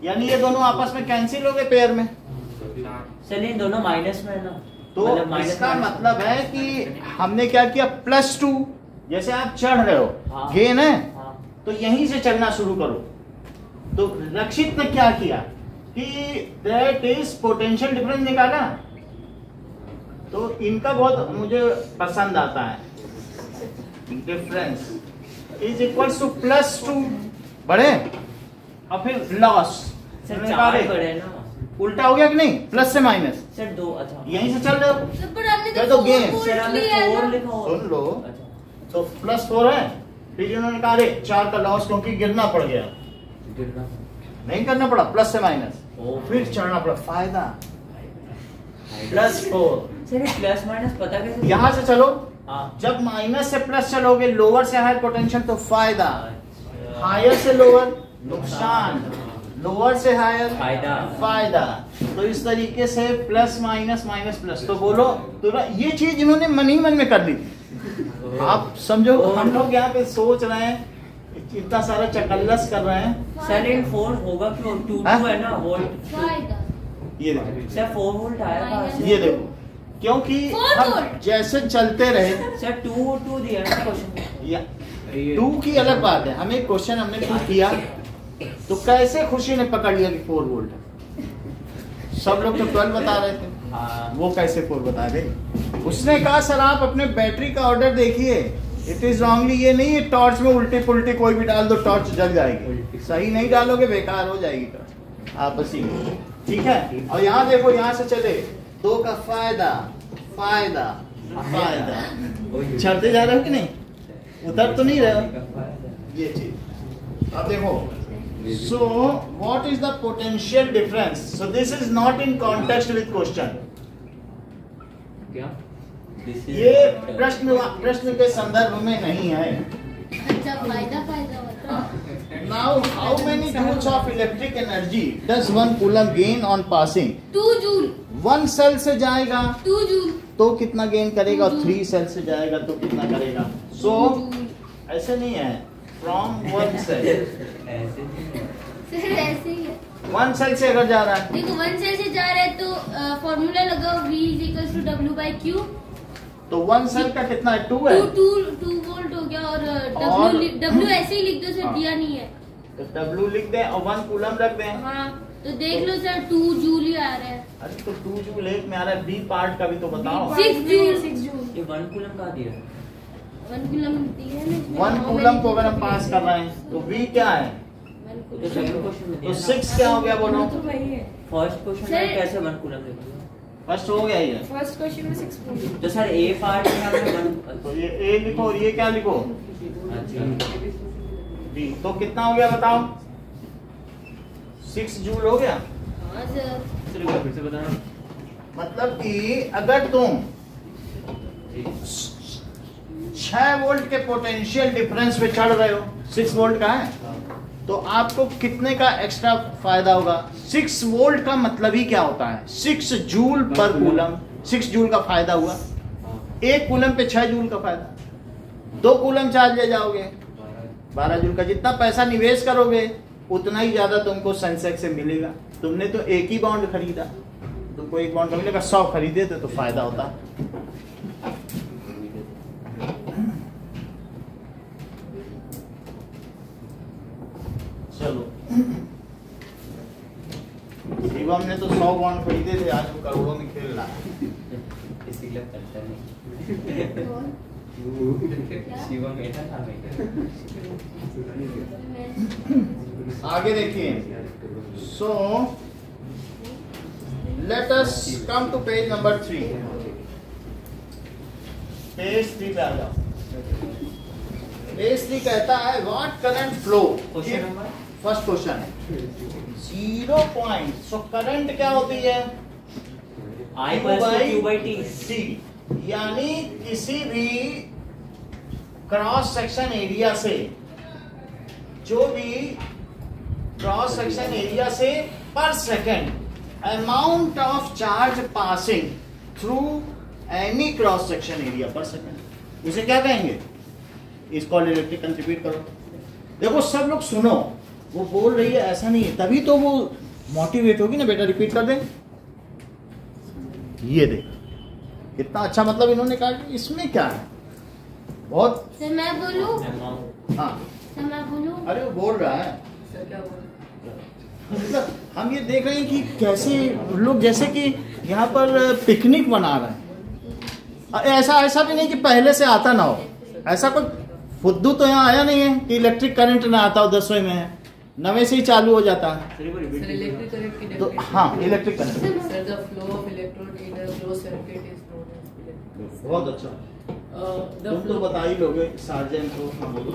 यानी ये दोनों आपस में कैंसिल हो गए पेयर में। चलिए इन दोनों माइनस में है ना, तो इसका मतलब है कि हमने क्या किया, +2 जैसे आप चढ़ रहे हो, हाँ। गेन है, हाँ। तो यहीं से चढ़ना शुरू करो। तो रक्षित ने क्या किया कि दैट इज पोटेंशियल डिफरेंस निकाला। तो इनका बहुत मुझे पसंद आता है, डिफरेंस इज इक्वल टू +2 बढ़े और फिर लॉस। सर 4 बड़े ना, उल्टा हो गया कि नहीं, प्लस से माइनस, सर 2। अच्छा यहीं से चल रहे हो। पर हमने क्या तो तो गेम? 4 सर हमने लिया है 4 ना। लिखा हो। सुन लो, अच्छा तो +4 है, फिर इन्होंने कहा अरे 4 का लॉस क्योंकि गिरना पड़ गया, गिरना। नहीं करना पड़ा, प्लस से माइनस, ओ। फिर चढ़ना पड़ा, फायदा +4। सर प्लस माइनस पता कैसे? यहां से चलो, हाँ। जब माइनस से प्लस चलोगे, लोअर से हायर पोटेंशियल तो फायदा, अच्छा। हायर से लोअर नुकसान, लोअर से हायर फायदा। फायदा। तो इस तरीके से प्लस माइनस माइनस प्लस, तो बोलो तो ये चीज इन्होंने मन ही मन में कर ली थी। आप समझो, हम लोग यहाँ पे सोच रहे हैं, इतना सारा चकल्लस कर रहे हैं। सर इन 4 होगा क्यों? 2 हाँ? है ना वोल्ट। फायदा। ये देखो, सर 4 वोल्ट आया कहाँ से? ये देखो, क्योंकि 4 हम वोल्ट। जैसे चलते रहे, सर 2 दिया है ना क्वेश्चन। या 2 की अलग बात है, हमें क्वेश्चन हमने 2 किया, तो कैसे खुशी ने पकड़ लिया कि 4 वोल्ट है? सब लोग तो 12 बता रहे थे, हाँ। वो कैसे 4 बता गए? उसने कहा सर आप अपने बैटरी का ऑर्डर देखिए, इट इज रॉन्गली, ये नहीं है टॉर्च में उल्टी पुल्टी कोई भी डाल दो टॉर्च जल जाएगी, सही नहीं डालोगे बेकार हो जाएगी टॉर्च आपस ही, ठीक है। और यहाँ देखो, यहाँ से चले 2 का फायदा फायदा फायदा, चढ़ते जा रहे हो कि नहीं, उतर तो नहीं रहे हो, ये चीज। अब देखो, so what is the potential difference? So this is not in context with question. क्या? ये प्रश्न के संदर्भ में नहीं है। अच्छा फायदा होता है। Now how many joules of electric energy does 1 coulomb gain on passing? 2 joule. 1 cell से जाएगा 2 जूल। तो कितना गेन करेगा, और 3 सेल से जाएगा तो कितना करेगा। So ऐसे नहीं है, from 1 cell, सर ऐसे ही है। 1 सेल से अगर जा रहा है, देखो 1 सेल से जा रहा है तो फॉर्मूला लगाओ V = W/Q। तो 1 सेल का कितना है, 2 है, 2 वोल्ट हो गया, और W ऐसे ही लिख दो सर, दिया नहीं है। तो W लिख दें और 1 कूलम रख दें। हाँ तो देख लो सर, 2 जूल ही आ रहा है। अरे तो 2 जूल एक में आ रहा है, बी पार्ट का भी तो बताओ। 6 जूल। 6 जूल। ये 1 कूलम का दिया है? 1 कूलम दिया है ना इसमें। 1 कूलम को अगर हम पास कर रहे हैं तो V क्या है, तो सेकंड क्वेश्चन में तो दिया 6 क्या हो गया बोलो। तो वही है। फर्स्ट क्वेश्चन सर- में कैसे 1 कूलम लिखा? फर्स्ट हो गया ये, फर्स्ट क्वेश्चन में 6 वोल्ट। तो सर ए पार्ट में हमें 1। तो ये A लिखो और ये क्या लिखो, अच्छा B। तो कितना हो गया बताओ, 6 जूल हो गया। हाँ सर। फिर से बताना। मतलब कि अगर तुम 6 वोल्ट के पोटेंशियल डिफरेंस पे चढ़ रहे हो, 6 वोल्ट का है, तो आपको कितने का एक्स्ट्रा फायदा होगा। 6 वोल्ट का मतलब ही क्या होता है, 6 जूल पर कूलम, 6 जूल का फायदा हुआ। 1 कूलम पे 6 जूल का फायदा, 2 कूलम चार्ज ले जाओगे 12 जूल का। जितना पैसा निवेश करोगे उतना ही ज्यादा तुमको सेंसेक्स से मिलेगा। तुमने तो एक ही बॉन्ड खरीदा, तुमको 1 बॉन्ड का मिलेगा, 100 खरीदे तो फायदा होता। चलो, शिवम ने तो 100 बॉन्ड खरीदे थे, आज वो करोड़ों में खेल रहा है। इसीलिए करता नहीं। शिवम ऐसा था आगे देखिए, so let us come to page number 3। Page 3 पे आ जाओ। पेज 3 कहता है what current flow question number first question 0 point, so current क्या होती है I equals to Q by T. T, यानी किसी भी क्रॉस सेक्शन एरिया से, जो भी क्रॉस सेक्शन एरिया से पर second amount of charge passing through any cross section area पर सेकेंड, उसे क्या कहेंगे? इस कॉल्ड इलेक्ट्रिक करंट। रिपीट करो, देखो सब लोग सुनो, वो बोल रही है ऐसा नहीं है, तभी तो वो मोटिवेट होगी ना बेटा। रिपीट कर दे, ये देख कितना अच्छा, मतलब इन्होंने कहा कि इसमें क्या है, बहुत। सर मैं बोलूं? हाँ सर मैं बोलूं? अरे वो बोल रहा है, सर क्या बोल मतलब हम ये देख रहे हैं कि कैसे लोग जैसे कि यहाँ पर पिकनिक मना रहे हैं। ऐसा भी नहीं कि पहले से आता ना हो, ऐसा कोई फुद्दू तो यहाँ आया नहीं है कि इलेक्ट्रिक करंट ना आता हो, 10वें में है, 9वें से ही चालू हो जाता है। सर इलेक्ट्रिक करंट की तो definition? हाँ electric current, sir the flow of electron in a closed circuit is known as electric. बहुत अच्छा। तुम तो बता ही लोगे सार्जेंट को। हाँ बोलो।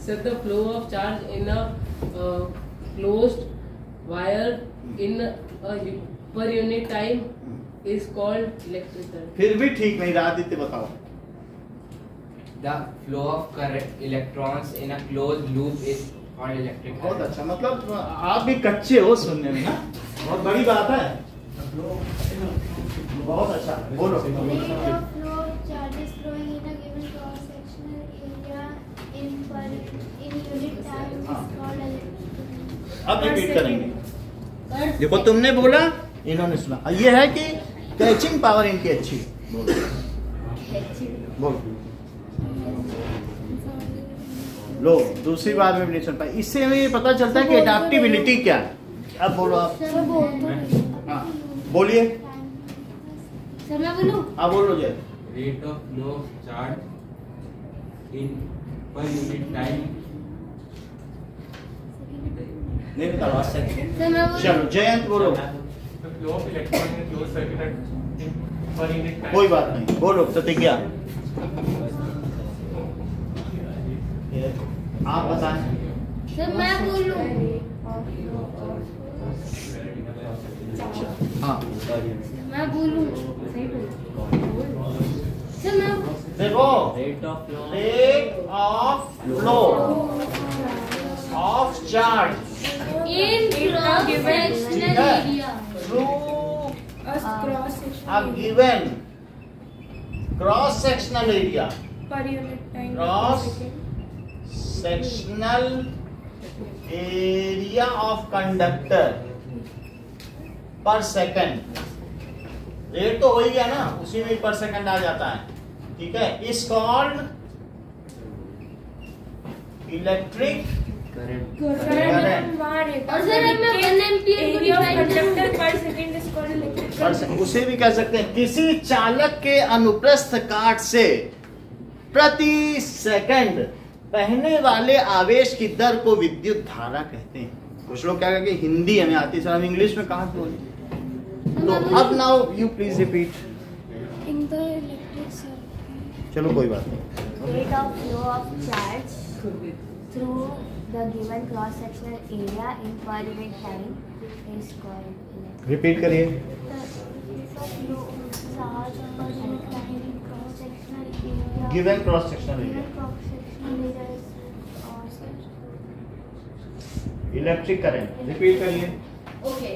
Sir, the flow of charge in a closed wire in a per unit time is called electric current. फिर भी ठीक नहीं रहा, आदित्य बताओ। The flow of current electrons in a closed loop is called electric बहुत current. अच्छा, मतलब आप भी कच्चे हो सुनने में ना, बहुत बड़ी बात है। बहुत अच्छा, बोलो। Rate of flow of charges flowing in a given cross-sectional area in unit time is called electric current. अब रिपीट करेंगे। देखो तुमने बोला, इन्होंने सुना। ये है कि कैचिंग पावर इनकी अच्छी है। बोलो लो, दूसरी बार में भी नहीं सुन पाए। इससे हमें ये पता चलता है कि एडाप्टिबिलिटी क्या है। अब बोलो आप। हाँ बोलिए। सर मैं बोलूं? हाँ बोलो जय। Rate of flow of charge in per unit time. नहीं बता। सर मैं बोलूं? चलो जयंत बोलो। The flow of electron in a closed circuit at per unit time. कोई बात नहीं, बोलो प्रतिज्ञा। आप बताएं। सर मैं बोलूं? हाँ मैं बोलूं? सर मैं देखो, Rate of flow. Rate of flow of charge in cross sectional area. Through cross a given cross sectional area, per unit time Cross sectional area of conductor per second। Rate तो हो ही गया ना, उसी में पर सेकंड आ जाता है, ठीक है। इस कॉल्ड इलेक्ट्रिक करंट। और सर अब मैं 1 एम्पियर को एरिया ऑफ डिफाइन कंडक्टर पर सेकंड इज कॉल्ड इलेक्ट्रिक उसे भी कह सकते हैं किसी चालक के अनुप्रस्थ काट से प्रति सेकंड बहने वाले आवेश की दर को विद्युत धारा कहते हैं। कुछ लोग क्या कहते हैं हिंदी हमें आती है, सर हम इंग्लिश में कहाँ बोले। तो अब now you please repeat. In the electric circuit, चलो कोई बात नहीं। Rate of flow of charge through the given cross-sectional area in per unit time is called electric. Repeat करिए। the rate of flow of charge per unit time in cross-sectional area. Given cross sectional Given area cross-sectional area is electric current. Repeat करिए। Okay.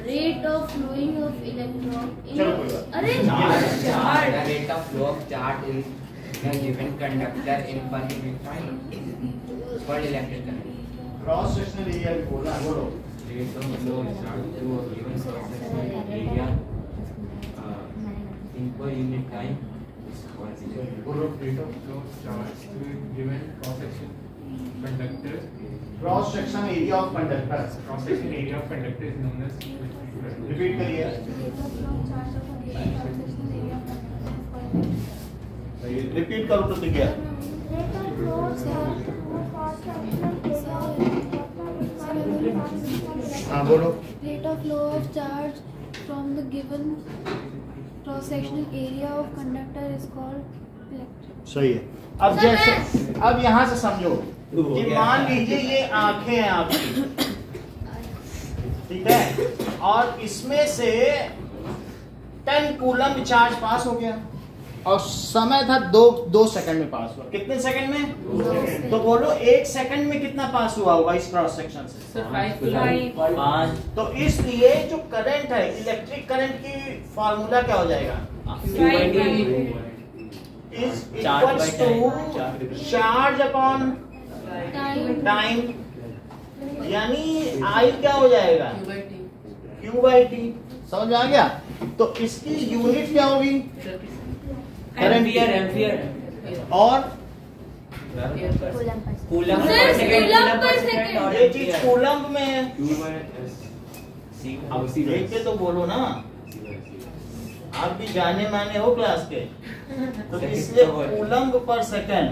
Rate of flowing of electron in चलो कोई बात। अरे The rate of flow of charge in a given conductor in per unit time is called electric current. Cross sectional area भी बोलना है, बोलो। Rate of flow of charge through a given cross-sectional area in per unit time is called electric बोलो। Rate of flow of charge to a given cross-section conductor. Cross section area of conductor. Cross-section area of conductor is known as electric current. Repeat करिए। rate of flow of charge of a given cross-sectional area of conductor is called repeat करो प्रतिज्ञा। rate of flow of charge through cross-sectional area. हाँ बोलो। Rate of flow of charge from the given cross-sectional area of conductor is called सही है। अब जैसे अब यहाँ से समझो कि मान लीजिए ये आंखें हैं आपकी, ठीक है, और इसमें से 10 कूलम चार्ज पास हो गया और समय था 2 सेकंड में पास हुआ। कितने सेकंड में? तो बोलो 1 सेकंड में कितना पास हुआ होगा इस क्रॉस सेक्शन से? सर 5 तो इसलिए जो करंट है, इलेक्ट्रिक करंट की फार्मूला क्या हो जाएगा? Is equals to charge upon time, यानी आई क्या हो जाएगा? Q/T। समझ आ गया? तो इसकी यूनिट क्या होगी? एम्पियर एम्पियर और कूलम पर सेकंड। ये चीज कूलम में है। अब देख के तो बोलो ना, आप भी जाने माने हो क्लास के, तो इसलिए कूलम पर सेकंड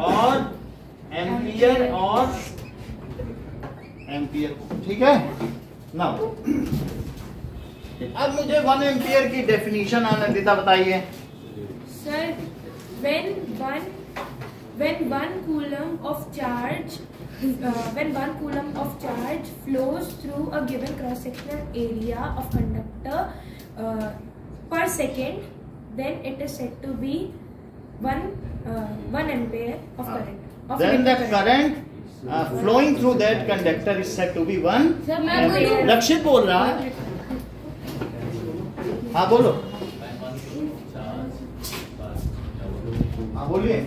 और एम्पियर और एम्पियर, ठीक है ना? अब मुझे 1 एम्पियर की डेफिनेशन आनंदिता बताइए। Sir, when one coulomb of charge flows through a given cross-sectional area of conductor per second, then it is said to be 1 ampere of current. Then the current flowing through that conductor is said to be 1 ampere. लक्षित बोल रहा है। हाँ बोलो, हाँ बोलिए।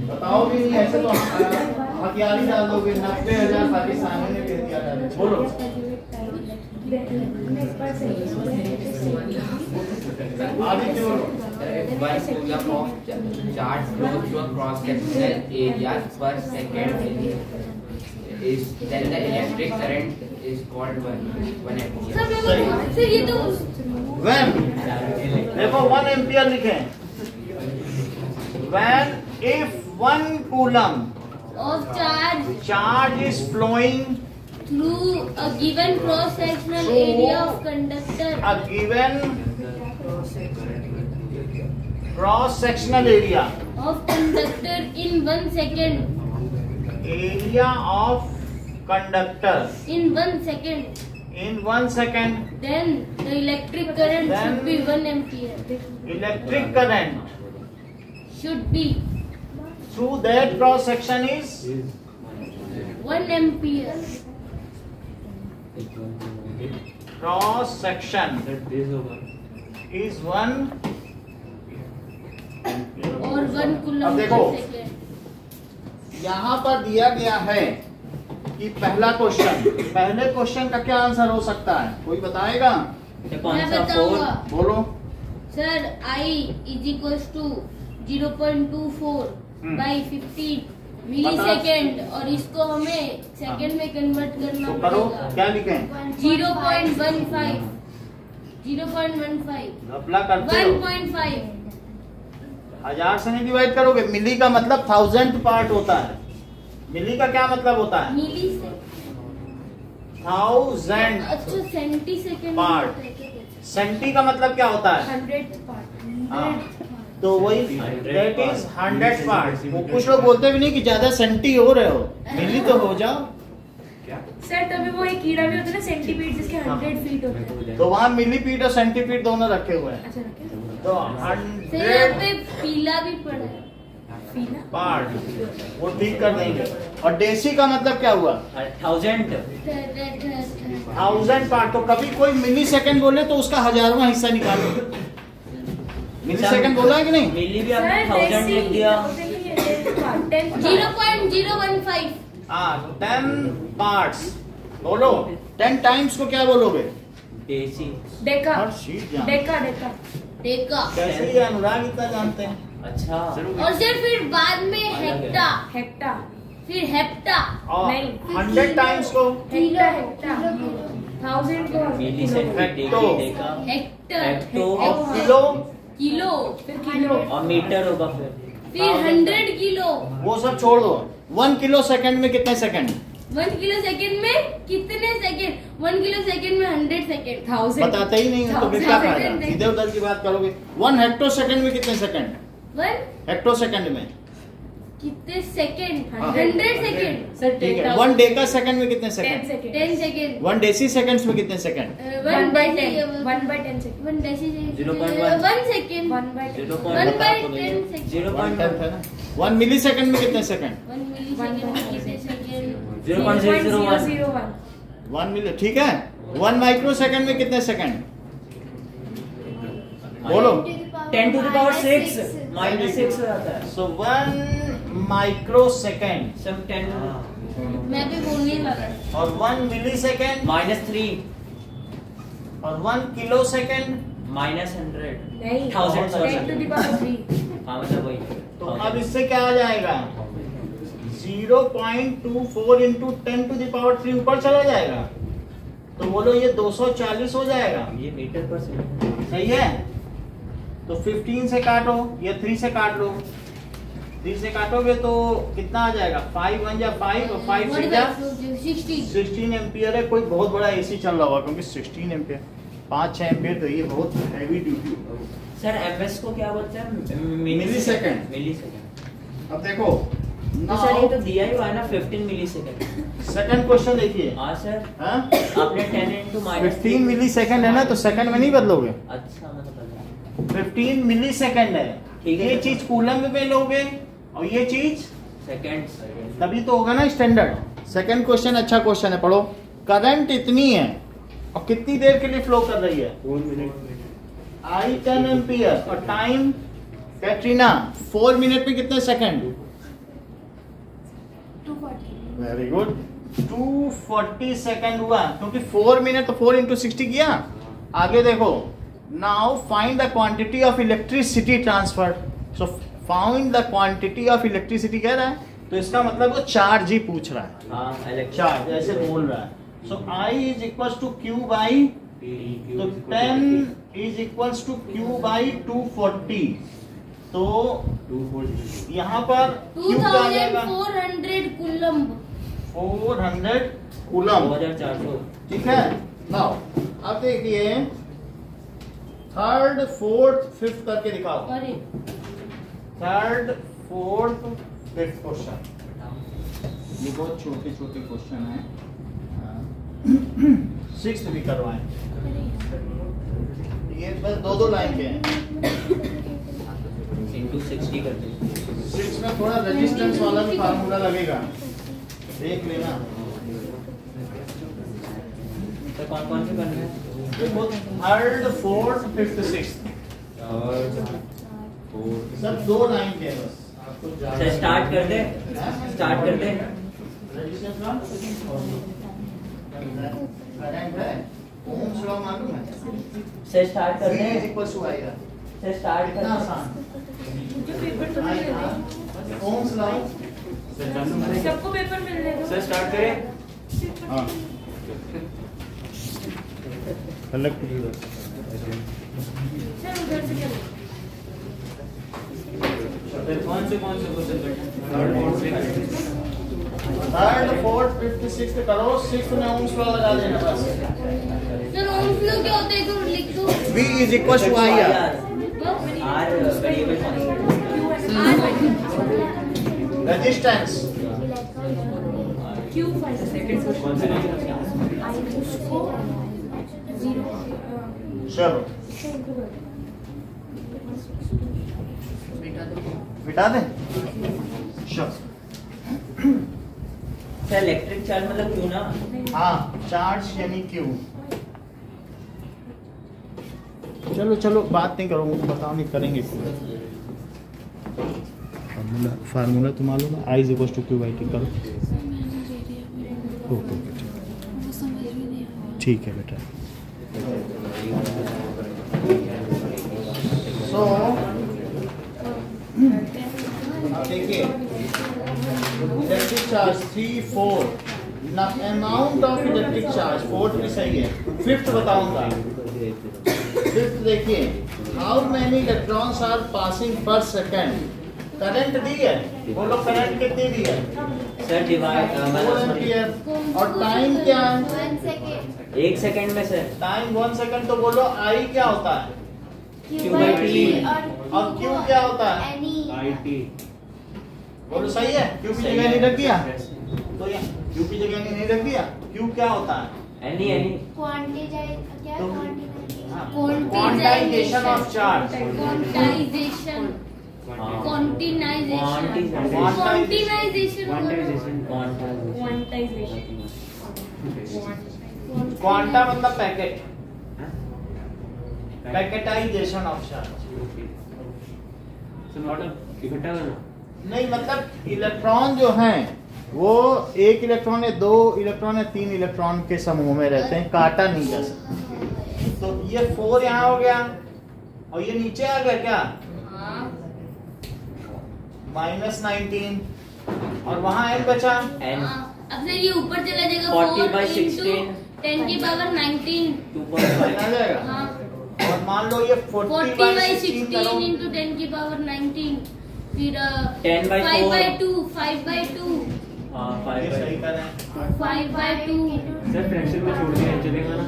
बताओ भी नहीं ऐसे तो हथियार ही डाल दोगे। 90,000 पाकिस्तानियों ने भी हथियार डाले। बोलो। आदित्य बोलो। One coulomb of charge flows through a cross-sectional area per second is then the electric current is called 1 ampere. Sir ये तो When देखो 1 एम्पियर लिखें। When if 1 coulomb of charge is flowing through a given cross-sectional area of conductor a given cross-sectional area of conductor in 1 second, area of conductor in 1 second, in 1 second, then the electric current Then- should be 1 ampere. electric current Should be through that cross section is 1 ampere. cross section is 1 और 1 अब coulomb देखो। per second. यहाँ पर दिया गया है कि पहले क्वेश्चन का क्या आंसर हो सकता है? कोई बताएगा? मैं बताऊंगा बोलो। Sir I is equals to 0.24 by 15 millisecond और इसको हमें सेकंड में कन्वर्ट करना तो करो, पड़ेगा। क्या लिखें? 0.15 0.15 अप्लाई करते हो 1.5 1000 से नहीं डिवाइड करोगे। मिली का मतलब 1000 पार्ट होता है। मिली का क्या मतलब होता है? मिली से 1000 अच्छा सेंटीसेकेंड पार्ट। सेंटी का मतलब क्या होता है? 100th part. हाँ, तो वही दैट इज 100 पार्ट। वो कुछ लोग बोलते भी नहीं कि ज्यादा सेंटी हो रहे हो, मिली तो हो जाओ। सर तभी वो एक कीड़ा भी होता है ना सेंटीपीड जिसके 100 फीट होते हैं। तो वहाँ मिलीपीड और सेंटीपीड दोनों रखे हुए हैं। अच्छा रखे तो सर यहाँ पे पीला भी पड़ा है फीला पार्ट वो ठीक कर देंगे। और डेसी का मतलब क्या हुआ? 1000 1000 पार्ट। तो कभी कोई मिली सेकेंड बोले तो उसका 1000वां हिस्सा निकालो। मिली सेकेंड बोला है कि नहीं? मिली भी आपने 1000 लिख दिया। 0.015 हाँ 10 पार्ट्स बोलो। 10 टाइम्स को क्या बोलोगे? डेसी डेका हर चीज जान। डेका डेका डेका कैसे ये अनुराग इतना जानते हैं? अच्छा और फिर बाद में हेक्टा हेक्टा फिर हेप्टा और नहीं। 100 टाइम्स को हेक्टा हेक्टा 1000 को millisecond hecto. Deca hectare hecto और किलो किलो फिर किलो और मीटर होगा फिर फिर 100 किलो वो सब छोड़ दो। 1 किलो सेकंड में कितने सेकंड? 1 किलो सेकंड में कितने सेकंड? 1 किलो सेकंड में 100 सेकंड। 1000 बताते ही नहीं हो तो फिर क्या फायदा, सीधे उधर की बात करोगे। 1 हेक्टो सेकंड में कितने सेकंड? 1 हेक्टो सेकंड में कितने सेकंड? हाँ। 100 सेकंड। सर ठीक है। 1 डेका सेकंड में कितने 10 second? Second 10 second. 1 deciseconds में कितने second? 1 by 10 1 by 10 second 1 deci 0.1 1 second 1 by 10 1 by 10 second 0.1 है ना। 1 मिली सेकंड में कितने सेकंड? 1 मिली सेकंड में कितने सेकंड? 0.001 0.001 1 मिली, ठीक है। 1 माइक्रो सेकंड में कितने सेकंड? बोलो। 10 to the power 6 minus 6 हो जाता है। सो 1 माइक्रो सेकंड सब 10 मैं भी बोलने लगा। और 1 मिली सेकंड minus 3 और 1 किलो सेकंड। minus 100 नहीं 1000 10 to the power 3 हाँ मतलब वही। तो अब इससे क्या आ जाएगा? 0.24 इंटू 10 to the power 3 ऊपर चला जाएगा। तो बोलो ये 240 हो जाएगा। ये मीटर पर सेकंड। सही है। तो 15 से काटो या 3 से काट लो। 3 से काटोगे तो कितना आ जाएगा? 5 1 या 5 और 5 6 जा 16 एम्पियर है। कोई बहुत बड़ा एसी चल रहा होगा क्योंकि 16 एम्पियर 5-6 एम्पियर तो ये बहुत हैवी ड्यूटी। सर एमएस को क्या बोलते हैं? मिलीसेकंड। मिलीसेकंड। अब देखो तो सर ये तो दिया ही हुआ है ना 15 मिलीसेकंड। सेकंड क्वेश्चन देखिए। हाँ सर। हाँ? आपने 10 into minus 15 मिली सेकंड है ना, तो सेकंड में नहीं बदलोगे। अच्छा मतलब 15 मिली सेकंड है। ठीक है। ये चीज कूलम में लोगे और ये चीज सेकंड तभी तो होगा ना स्टैंडर्ड। सेकंड क्वेश्चन अच्छा क्वेश्चन है, पढ़ो। करंट इतनी है और कितनी देर के लिए फ्लो कर रही है? 4 मिनट। I 10 एम्पियर और टाइम कैटरीना 4 मिनट में कितने सेकंड? 240 very good. 240 सेकंड हुआ क्योंकि 4 मिनट तो 4 इंटू 60 किया। आगे देखो। Now find the quantity of electricity transferred. So find the quantity of electricity कह रहा है, तो इसका मतलब वो चार्ज ही पूछ रहा है। हाँ चार्ज ऐसे बोल रहा है। So I is equal to Q by, तो 10 is equal to Q by 240। तो यहाँ पर Q क्या आ जाएगा? 2400 कूलम। 400 कूलम। 2400। ठीक है। नाउ अब देखिए थर्ड फोर्थ फिफ्थ करके दिखाओ। अरे थर्ड फोर्थ फिफ्थ क्वेश्चन। ये बहुत छोटे छोटे क्वेश्चन है। सिक्स्थ भी करवाएं। ये बस दो लाइन के हैं। into 60 कर दे। 6 में थोड़ा रेजिस्टेंस वाला भी फार्मूला लगेगा, देख लेना। तो कौन से करना है? थर्ड फोर्थ फिफ्थ सिक्स्थ सब 2 लाइन के हैं बस। आपको सर स्टार्ट कर दे। स्टार्ट कर दे। रेजिस्टेंस का करंट है, ओम्स लॉ मालूम है? सर स्टार्ट कर V दे। इज इक्वल टू आएगा। सर स्टार्ट कर इतना दे। आसान। मुझे पेपर तो मिल रहे ओम्स लॉ। सबको पेपर मिल रहे सर स्टार्ट करें। हाँ सर उधर से चलो। कौन से question third fourth fifth sixth करो। सिक्स्थ में ओम्स लॉ लगा देना बस। सर ओम्स लॉ क्या होता है? तो लिख दो। V is equal to I R. R variable resistance Q second कौन से चलो बिठा दे। चलो सर इलेक्ट्रिक चार्ज मतलब क्यों ना? हाँ चार्ज यानी क्यू। चलो चलो बात नहीं करो, बताओ नहीं करेंगे। फार्मूला तो मालूम है, I is equal to Q by T करो। ओके ठीक है बेटा। सो अब देखिए electric charge 3 4 amount of electric charge 4 भी सही है। फिफ्थ बताऊंगा। फिफ्थ देखिए how many electrons are passing per second current दी है, बोलो करंट कितनी दी है? Sir divide 4 ampere. और टाइम क्या है? 1 सेकेंड। 1 सेकंड में सर टाइम 1 सेकंड। तो बोलो आई क्या होता है? Q/T। और क्यू क्या होता है? Any बोलो सही है? क्यू की जगह नहीं रख दिया तो ये क्यू की जगह नहीं रख दिया। क्यू क्या होता है? Any quantization of charge. Quantization quanta मतलब पैकेट, पैकेटाइजेशन ऑफ चार्ज। इकट्ठा करना नहीं मतलब इलेक्ट्रॉन जो हैं वो एक इलेक्ट्रॉन या 2 इलेक्ट्रॉन या 3 इलेक्ट्रॉन के समूह में रहते हैं, काटा नहीं जा सकता। तो ये 4 यहाँ हो गया और ये नीचे आ गया क्या? -19 और वहाँ n बचा। अब सर ये ऊपर चला जाएगा 40/16 10 की पावर 19 2.5 आ जाएगा। हाँ और मान लो ये 40/16 करो 40/16 into 10 की पावर 19 फिर 10/4 5/2 हाँ ये 5/2 सही करें। 5/2 सर फ्रैक्शन में छोड़ दिया चलेगा ना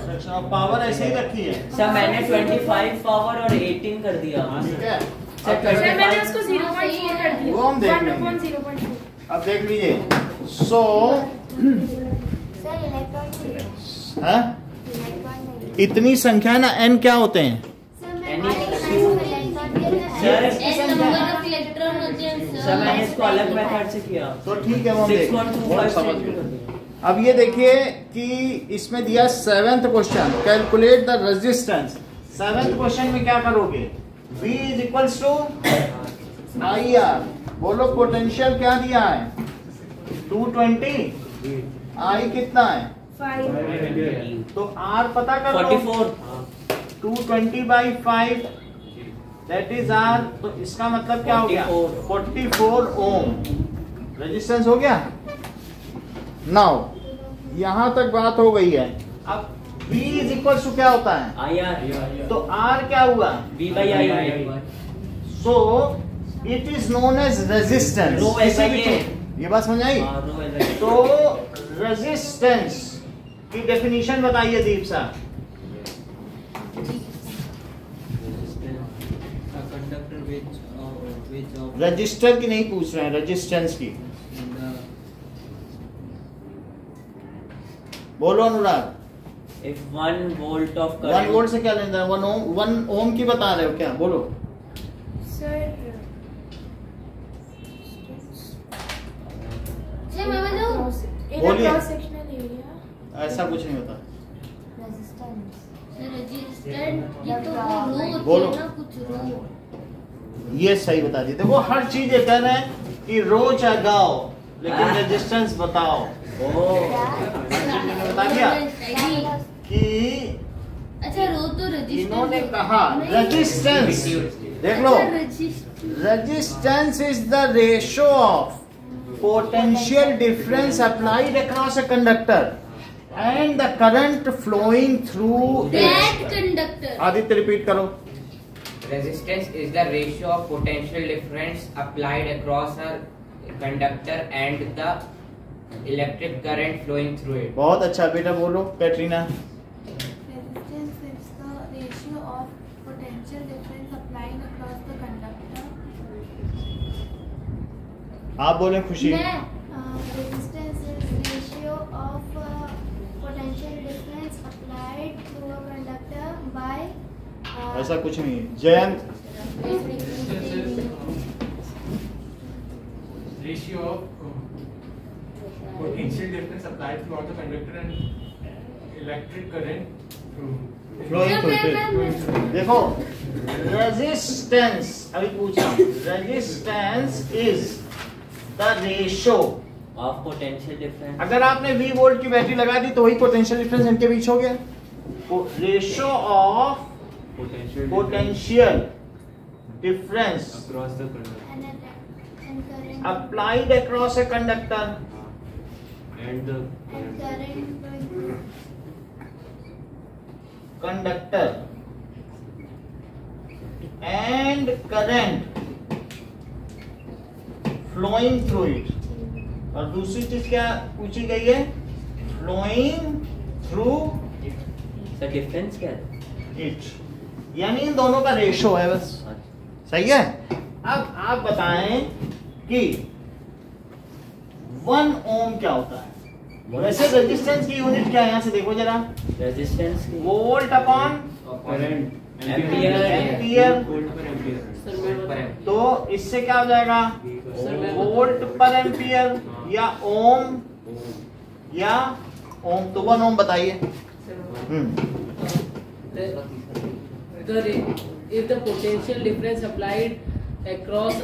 फ्रैक्शन ऑफ पावर ऐसे ही रखी है। सर मैंने 25 पावर और 18 कर दिया। ठीक है। सर सर मैंने 25 उसको 0.4 कर दिया। वो हम देख 1 लेंगे। upon 0.4। अब देख लीजिए। सो सर इलेक्ट्रॉन है इतनी संख्या ना n क्या होते हैं? सर नंबर ऑफ इलेक्ट्रॉन होते हैं सर मैंने इसको अलग मेथड से किया। तो ठीक है वो हम देख 6.25 समझ गए। अब ये देखिए कि इसमें दिया 7th question, calculate the resistance. 7th question में क्या करोगे? V is equals to IR। बोलो पोटेंशियल क्या दिया है? 220। I कितना है? 5 तो R पता कर लो। 44 220/5 दैट इज R। तो इसका मतलब क्या हो गया? 44 ओम रेजिस्टेंस हो गया। नाउ यहां तक बात हो गई है। अब V इज इक्वल टू क्या होता है? IR तो R क्या हुआ? V/I so it is known as resistance. Rho ऐसा ही है। ये बात समझ आई? तो रेजिस्टेंस की डेफिनेशन बताइए दीप साहब। conductor which of रजिस्टर की नहीं पूछ रहे हैं, रेजिस्टेंस की। बोलो अनुराग। If 1 volt of 1 current volt से क्या लेना है? 1 ओम की बता रहे हो क्या? बोलो। सर मैं बताऊं बोलिए। क्रॉस सेक्शनल एरिया ऐसा कुछ नहीं होता। रेजिस्टेंट ये तो वो रो होती बोलो। है ना कुछ रो। ये सही बता दी। देखो हर चीज ये कह रहे हैं कि रो चाहे गाओ लेकिन रेजिस्टेंस बताओ। बता दिया कि अच्छा रो तो रेजिस्टेंस इन्होंने कहा रेजिस्टेंस। देख लो, resistance is the ratio of potential difference applied across a conductor and the current flowing through that it. Conductor Aditya repeat करो। Resistance is the ratio of potential difference applied across a conductor and the electric current flowing through it. बहुत अच्छा बेटा, बोलो Katrina. Resistance is the ratio of potential difference applied across the conductor. आप बोले खुशी। Resistance is ratio of potential difference applied to a conductor by ऐसा कुछ नहीं है। Jayant. ratio of potential difference applied throughout the conductor and electric current flowing through it. देखो रेजिस्टेंस अभी पूछा, resistance is the ratio of potential difference अगर आपने V वोल्ट की बैटरी लगा दी तो वही पोटेंशियल डिफरेंस इनके बीच हो गया। Ratio of potential difference across the conductor and current applied across a conductor and the and current conductor and current flowing through it, और दूसरी चीज क्या पूछी गई है, फ्लोइंग थ्रू सर डिफरेंस क्या है? इट, यानी इन दोनों का रेशो है बस। सही है। अब आप बताएं कि 1 ओम क्या होता है? वैसे रेजिस्टेंस की यूनिट क्या है, यहां से देखो जरा, resistance volt upon current ampere. तो इससे क्या हो जाएगा, वोल्ट पर एम्पियर या ओम, तो 1 ओम बताइए। If the potential difference applied across a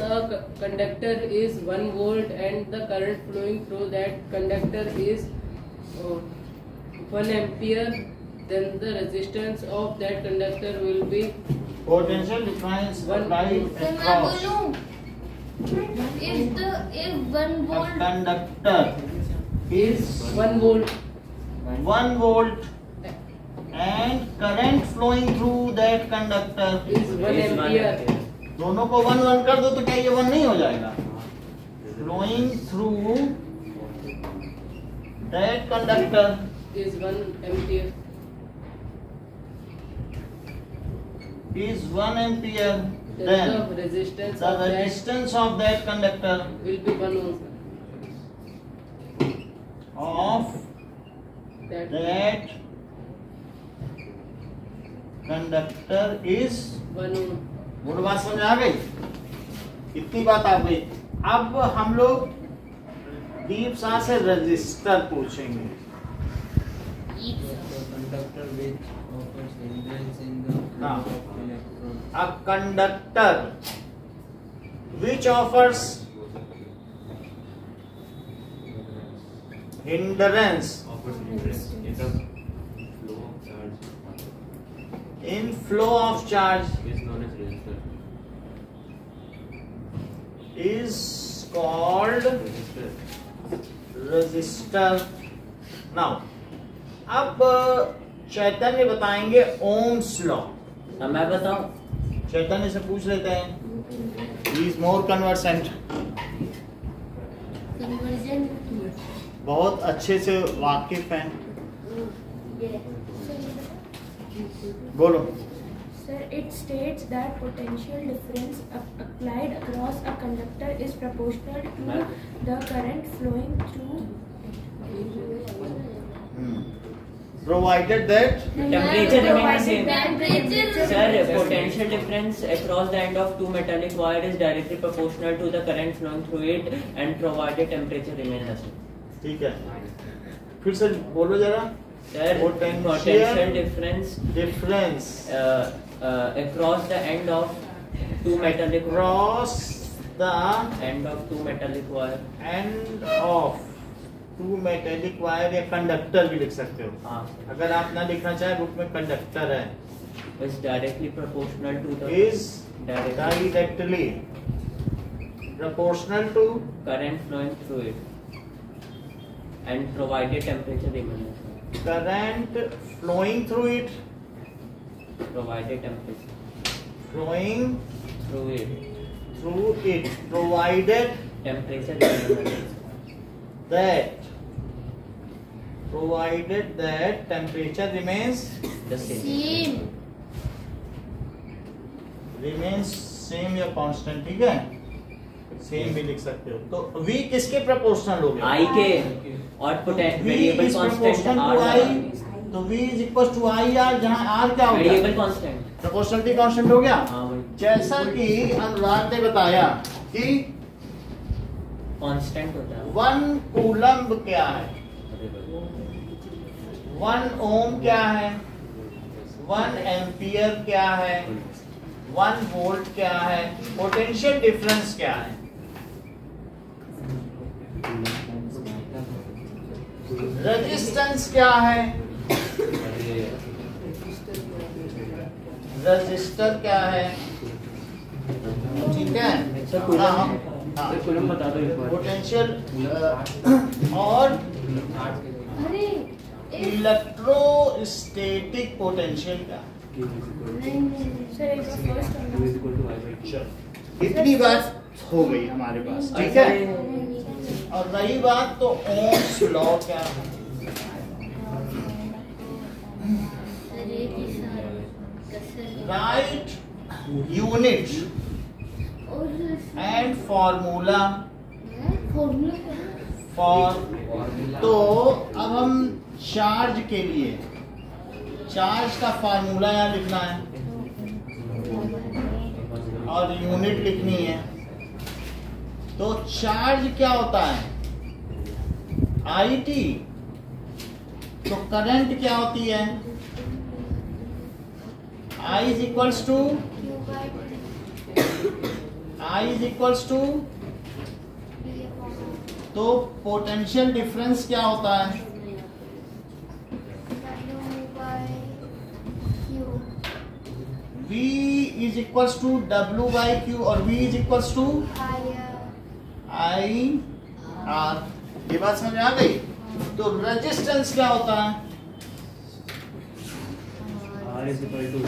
conductor is 1 volt and the current flowing through that conductor is 1 ampere, then the resistance of that conductor will be potential difference applied sir मैं अक्रॉस बोलूं, if 1 volt conductor is 1 volt 1 volt and current flowing through that conductor is 1 ampere. दोनों को 1 1 कर दो तो क्या ये 1 नहीं हो जाएगा? flowing through that conductor is 1 ampere. is 1 ampere, Then then the resistance the of that resistance of that conductor will be 1 ohm. of That that conductor is 1 ohm. मूल बात समझ आ गई? इतनी बात आ गई। अब हम लोग दीप शाह से रजिस्टर पूछेंगे। conductor which offers hindrance in the flow of electrons. A conductor which offers hindrance in flow of charge is called resistor. Now, अब चैतन्य बताएंगे ओम्स लॉ। अब मैं बताऊं? चैतन्य से पूछ लेते हैं, he is more conversant, conversion बहुत अच्छे से वाकिफ हैं। बोलो। Sir, it states that potential difference applied across a conductor is proportional to the current flowing through. Provided that Temperature remains the same. Temperature. Sir, potential difference across the end of two metallic wire is directly proportional to the current flowing through it and provided temperature remains the same. ठीक है, फिर से बोलो जरा। Sir, potential difference across the end of two metallic Across the end of two metallic wire. end of two metallic wire या कंडक्टर भी लिख सकते हो। हाँ, अगर आप ना लिखना चाहे बुक में कंडक्टर है, is directly proportional to the is directly proportional to current flowing through it and provided temperature remains the same. current flowing through it, Provided temperature flowing through it, provided temperature remains the same. that temperature remains The same. same या कांस्टेंट, ठीक है, सेम भी लिख सकते हो। तो v किसके प्रोपोर्शनल हो गया? I के और वेरिएबल कांस्टेंट r, तो v is equal to i r, जहां r क्या हो गया? Variable constant. प्रोपोर्शनलिटी कांस्टेंट हो गया। हाँ वही जैसा कि अनुराग ने बताया कि कांस्टेंट होता है। 1 कूलम्ब क्या है, 1 ओम क्या है, 1 एम्पियर क्या है, 1 वोल्ट क्या है, पोटेंशियल डिफरेंस क्या है? रेजिस्टेंस क्या है, रजिस्टर क्या है, ठीक है। कूलम बता दो एक बार। पोटेंशियल और अरे इलेक्ट्रोस्टैटिक पोटेंशियल क्या? Sir, एक बार first करना। इतनी बात हो गई हमारे पास, ठीक है। और रही बात तो ओम्स लॉ क्या है? Right unit and formula for. तो अब हम चार्ज के लिए चार्ज का फॉर्मूला यहाँ लिखना है और यूनिट लिखनी है। तो चार्ज क्या होता है? IT। तो करंट क्या होती है? I is equals to तो पोटेंशियल डिफरेंस क्या होता है? V is equals to W by Q और V is equals to I R। ये बात समझ में आ गई? तो रेजिस्टेंस क्या होता है? R is equal to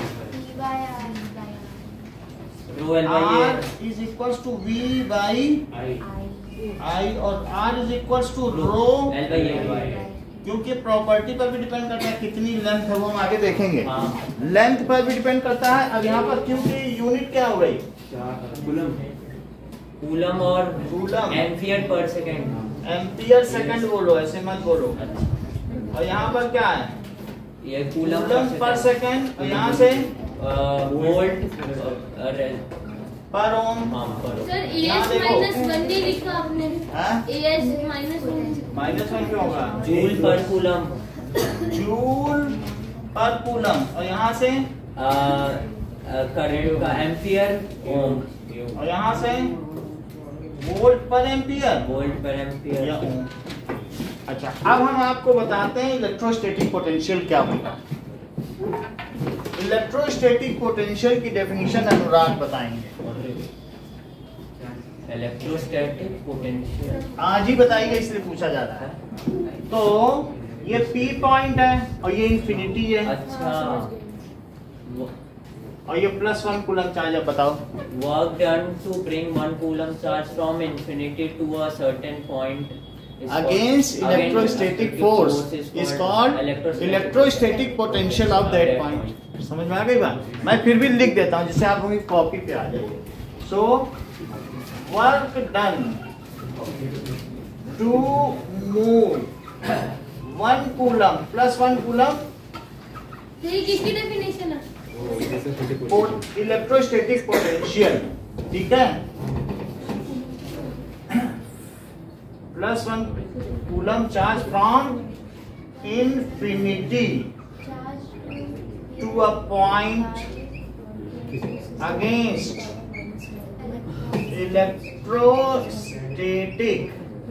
R is equals to V by I और R is equals to rho L by A। क्योंकि प्रॉपर्टी पर भी डिपेंड करता है कितनी लेंथ है, वो हम आगे देखेंगे। लेंथ पर भी डिपेंड करता है। अब यहाँ पर क्योंकि यूनिट क्या हो गई? कूलम और coulomb. Ampere per second. Ampere second बोलो, ऐसे मत बोलो। और यहाँ पर क्या है? ये कूलम पर सेकंड और यहाँ से वोल्ट पर ओम। सर AS -1 नहीं लिखा आपने? AS -1 क्यों होगा? जूल पर कूलम। जूल पर कूलम और यहाँ से करंट का एम्पियर ओम और यहाँ से वोल्ट पर एम्पियर। वोल्ट पर एम्पियर या ओम। अच्छा, अब हम आपको बताते हैं इलेक्ट्रोस्टैटिक पोटेंशियल क्या होगा। इलेक्ट्रोस्टैटिक पोटेंशियल की डेफिनेशन अनुराग बताएंगे। इलेक्ट्रोस्टैटिक पोटेंशियल आज ही बताइए, इसलिए पूछा जा रहा है। तो ये P पॉइंट है और ये इंफिनिटी है। अच्छा। और ये +1 कूलम चार्ज है। बताओ। Work done to bring 1 coulomb charge from infinity to a certain point against electrostatic force is called electrostatic potential of that point। समझ में आ गई बात? मैं फिर भी लिख देता हूँ जिससे आप लोगों की कॉपी पे आ जाइए। So work done to move 1 coulomb +1 coulomb। ये किसकी डेफिनेशन है? इलेक्ट्रोस्टैटिक पोटेंशियल, ठीक है। +1 coulomb charge from infinity to a point against electrostatic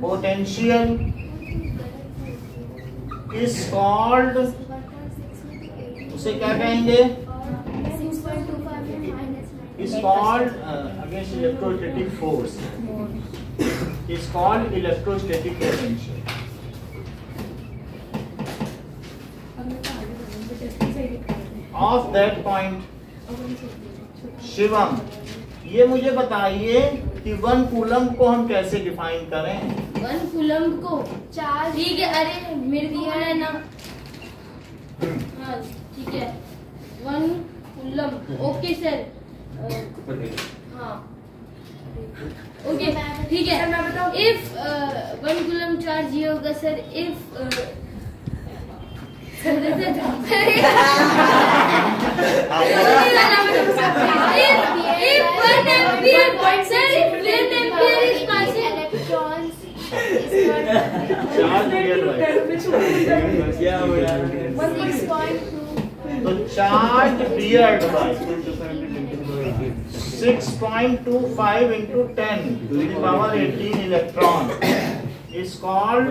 potential is called, उसे क्या कहेंगे? Is called against electrostatic force is called electrostatic potential। Of that point, Shivam, ये मुझे बताइए कि 1 कूलम को हम कैसे डिफाइन करें? 1 कूलम को चार्ज, ठीक है। अरे मेरे दिया है ना। हाँ ठीक है, 1 कूलम। Okay sir. हाँ ओके ठीक है। मैं बताऊं, इफ 1 कूलम चार्ज ये होगा सर, इफ तो charge period by 6.25 into 10 to the power 18 electron is called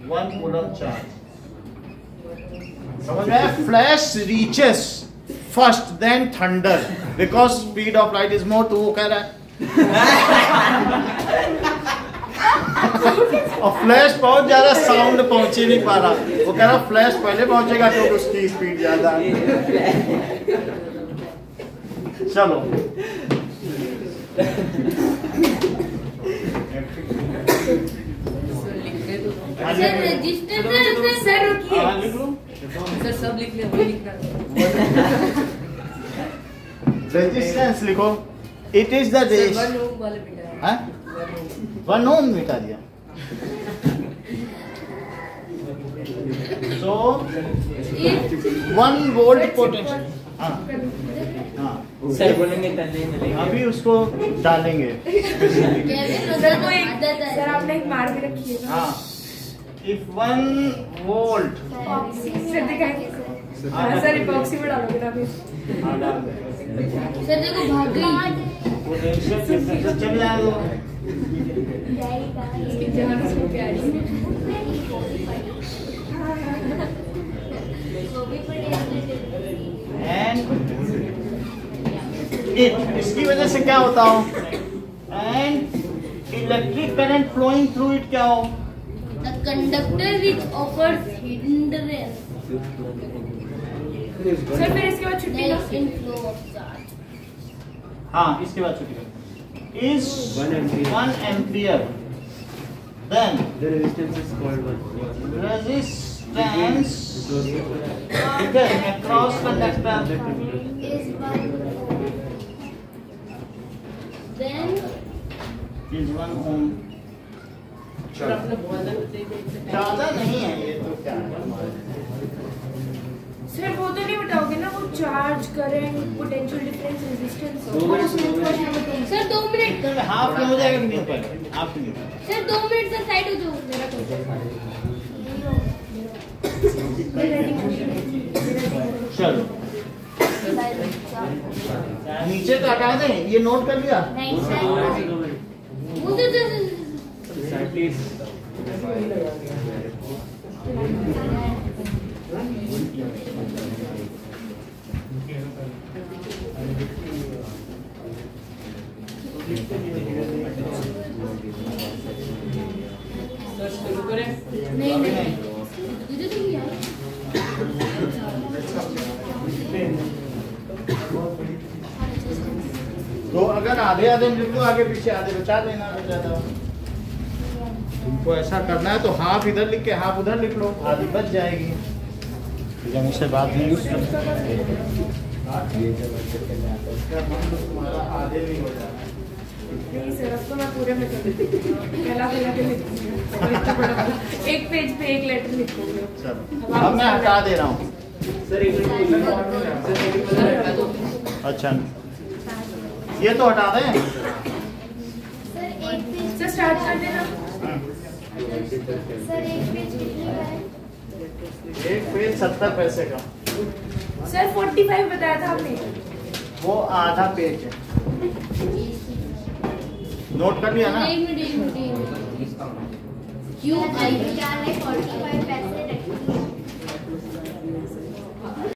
1 coulomb charge। समझ में? Flash reaches first then thunder because speed of light is more। तो वो कह रहा है और फ्लैश पहुंच जा रहा, साउंड पहुंच ही नहीं पा रहा। वो कह रहा फ्लैश पहले पहुंचेगा क्योंकि उसकी स्पीड ज्यादा है। चलो सर रजिस्टर सर रुकिए। हाँ लिख लो। सर सब लिख लिया, वही लिखना रेजिस्टेंस लिखो। It is the sir race. 1 ohm वाले बेटा हाँ 1 ओम मिटा दिया। So 1 volt potential. हाँ हाँ सर बोलेंगे कर लेंगे। अभी उसको डालेंगे। सर वो एक सर आपने एक मार के रखी है ना। हाँ इफ 1 वोल्ट। सर दिखाएंगे। हाँ सर इपॉक्सी में डालोगे ना अभी। हाँ डाल दे। सर देखो भाग गई। पोटेंशियल डिफरेंस चल जाएगा। इसकी जान उसको प्यारी है। एंड इसकी वजह से क्या होता हो? And electric current flowing through it क्या हो? The conductor which offers hindrance sir फिर इसके बाद छुट्टी ना। in flow of charge. हाँ इसके बाद छुट्टी is 1 ampere then The resistance is called 1. Resistance ठीक है across conductor is 1 Then is 1 ohm. Sir अपने बहुत ज्यादा नहीं है ये तो क्या है? सर वो तो नहीं बताओगे ना, वो charge current potential difference resistance. Sir 2 minute half में हो जाएगा कि नहीं ऊपर? हाफ में। सर 2 मिनट सर साइड हो जाओ मेरा चलो नीचे तो हटा दें। ये नोट कर लिया। नहीं सर सर शुरू करें। नहीं नहीं मुझे तो नहीं यार तो अगर आधे आधे मिनट को आगे पीछे आधे बचा देना अगर ज्यादा तुमको ऐसा करना है तो हाफ इधर लिख के हाफ उधर लिख लो, आधी बच जाएगी। जब मुझसे बात नहीं तुम्हारा आधे नहीं हो जाएगा। नहीं सर अब तो मैं पूरे में कर देती हूँ। पहला के लिखूंगी। एक पेज पे एक लेटर लिखूंगी। चलो अब मैं हटा दे रहा हूँ। सर एक मिनट हटा दो। अच्छा ये तो हटा दें। सर एक पेज सर स्टार्ट कर देना। सर एक पेज कितने का है? एक पेज 70 पैसे का। सर 45 बताया था आपने। वो आधा पेज है। नोट कर लिया ना? एक मिनट क्यों आई क्या है 45 पैसे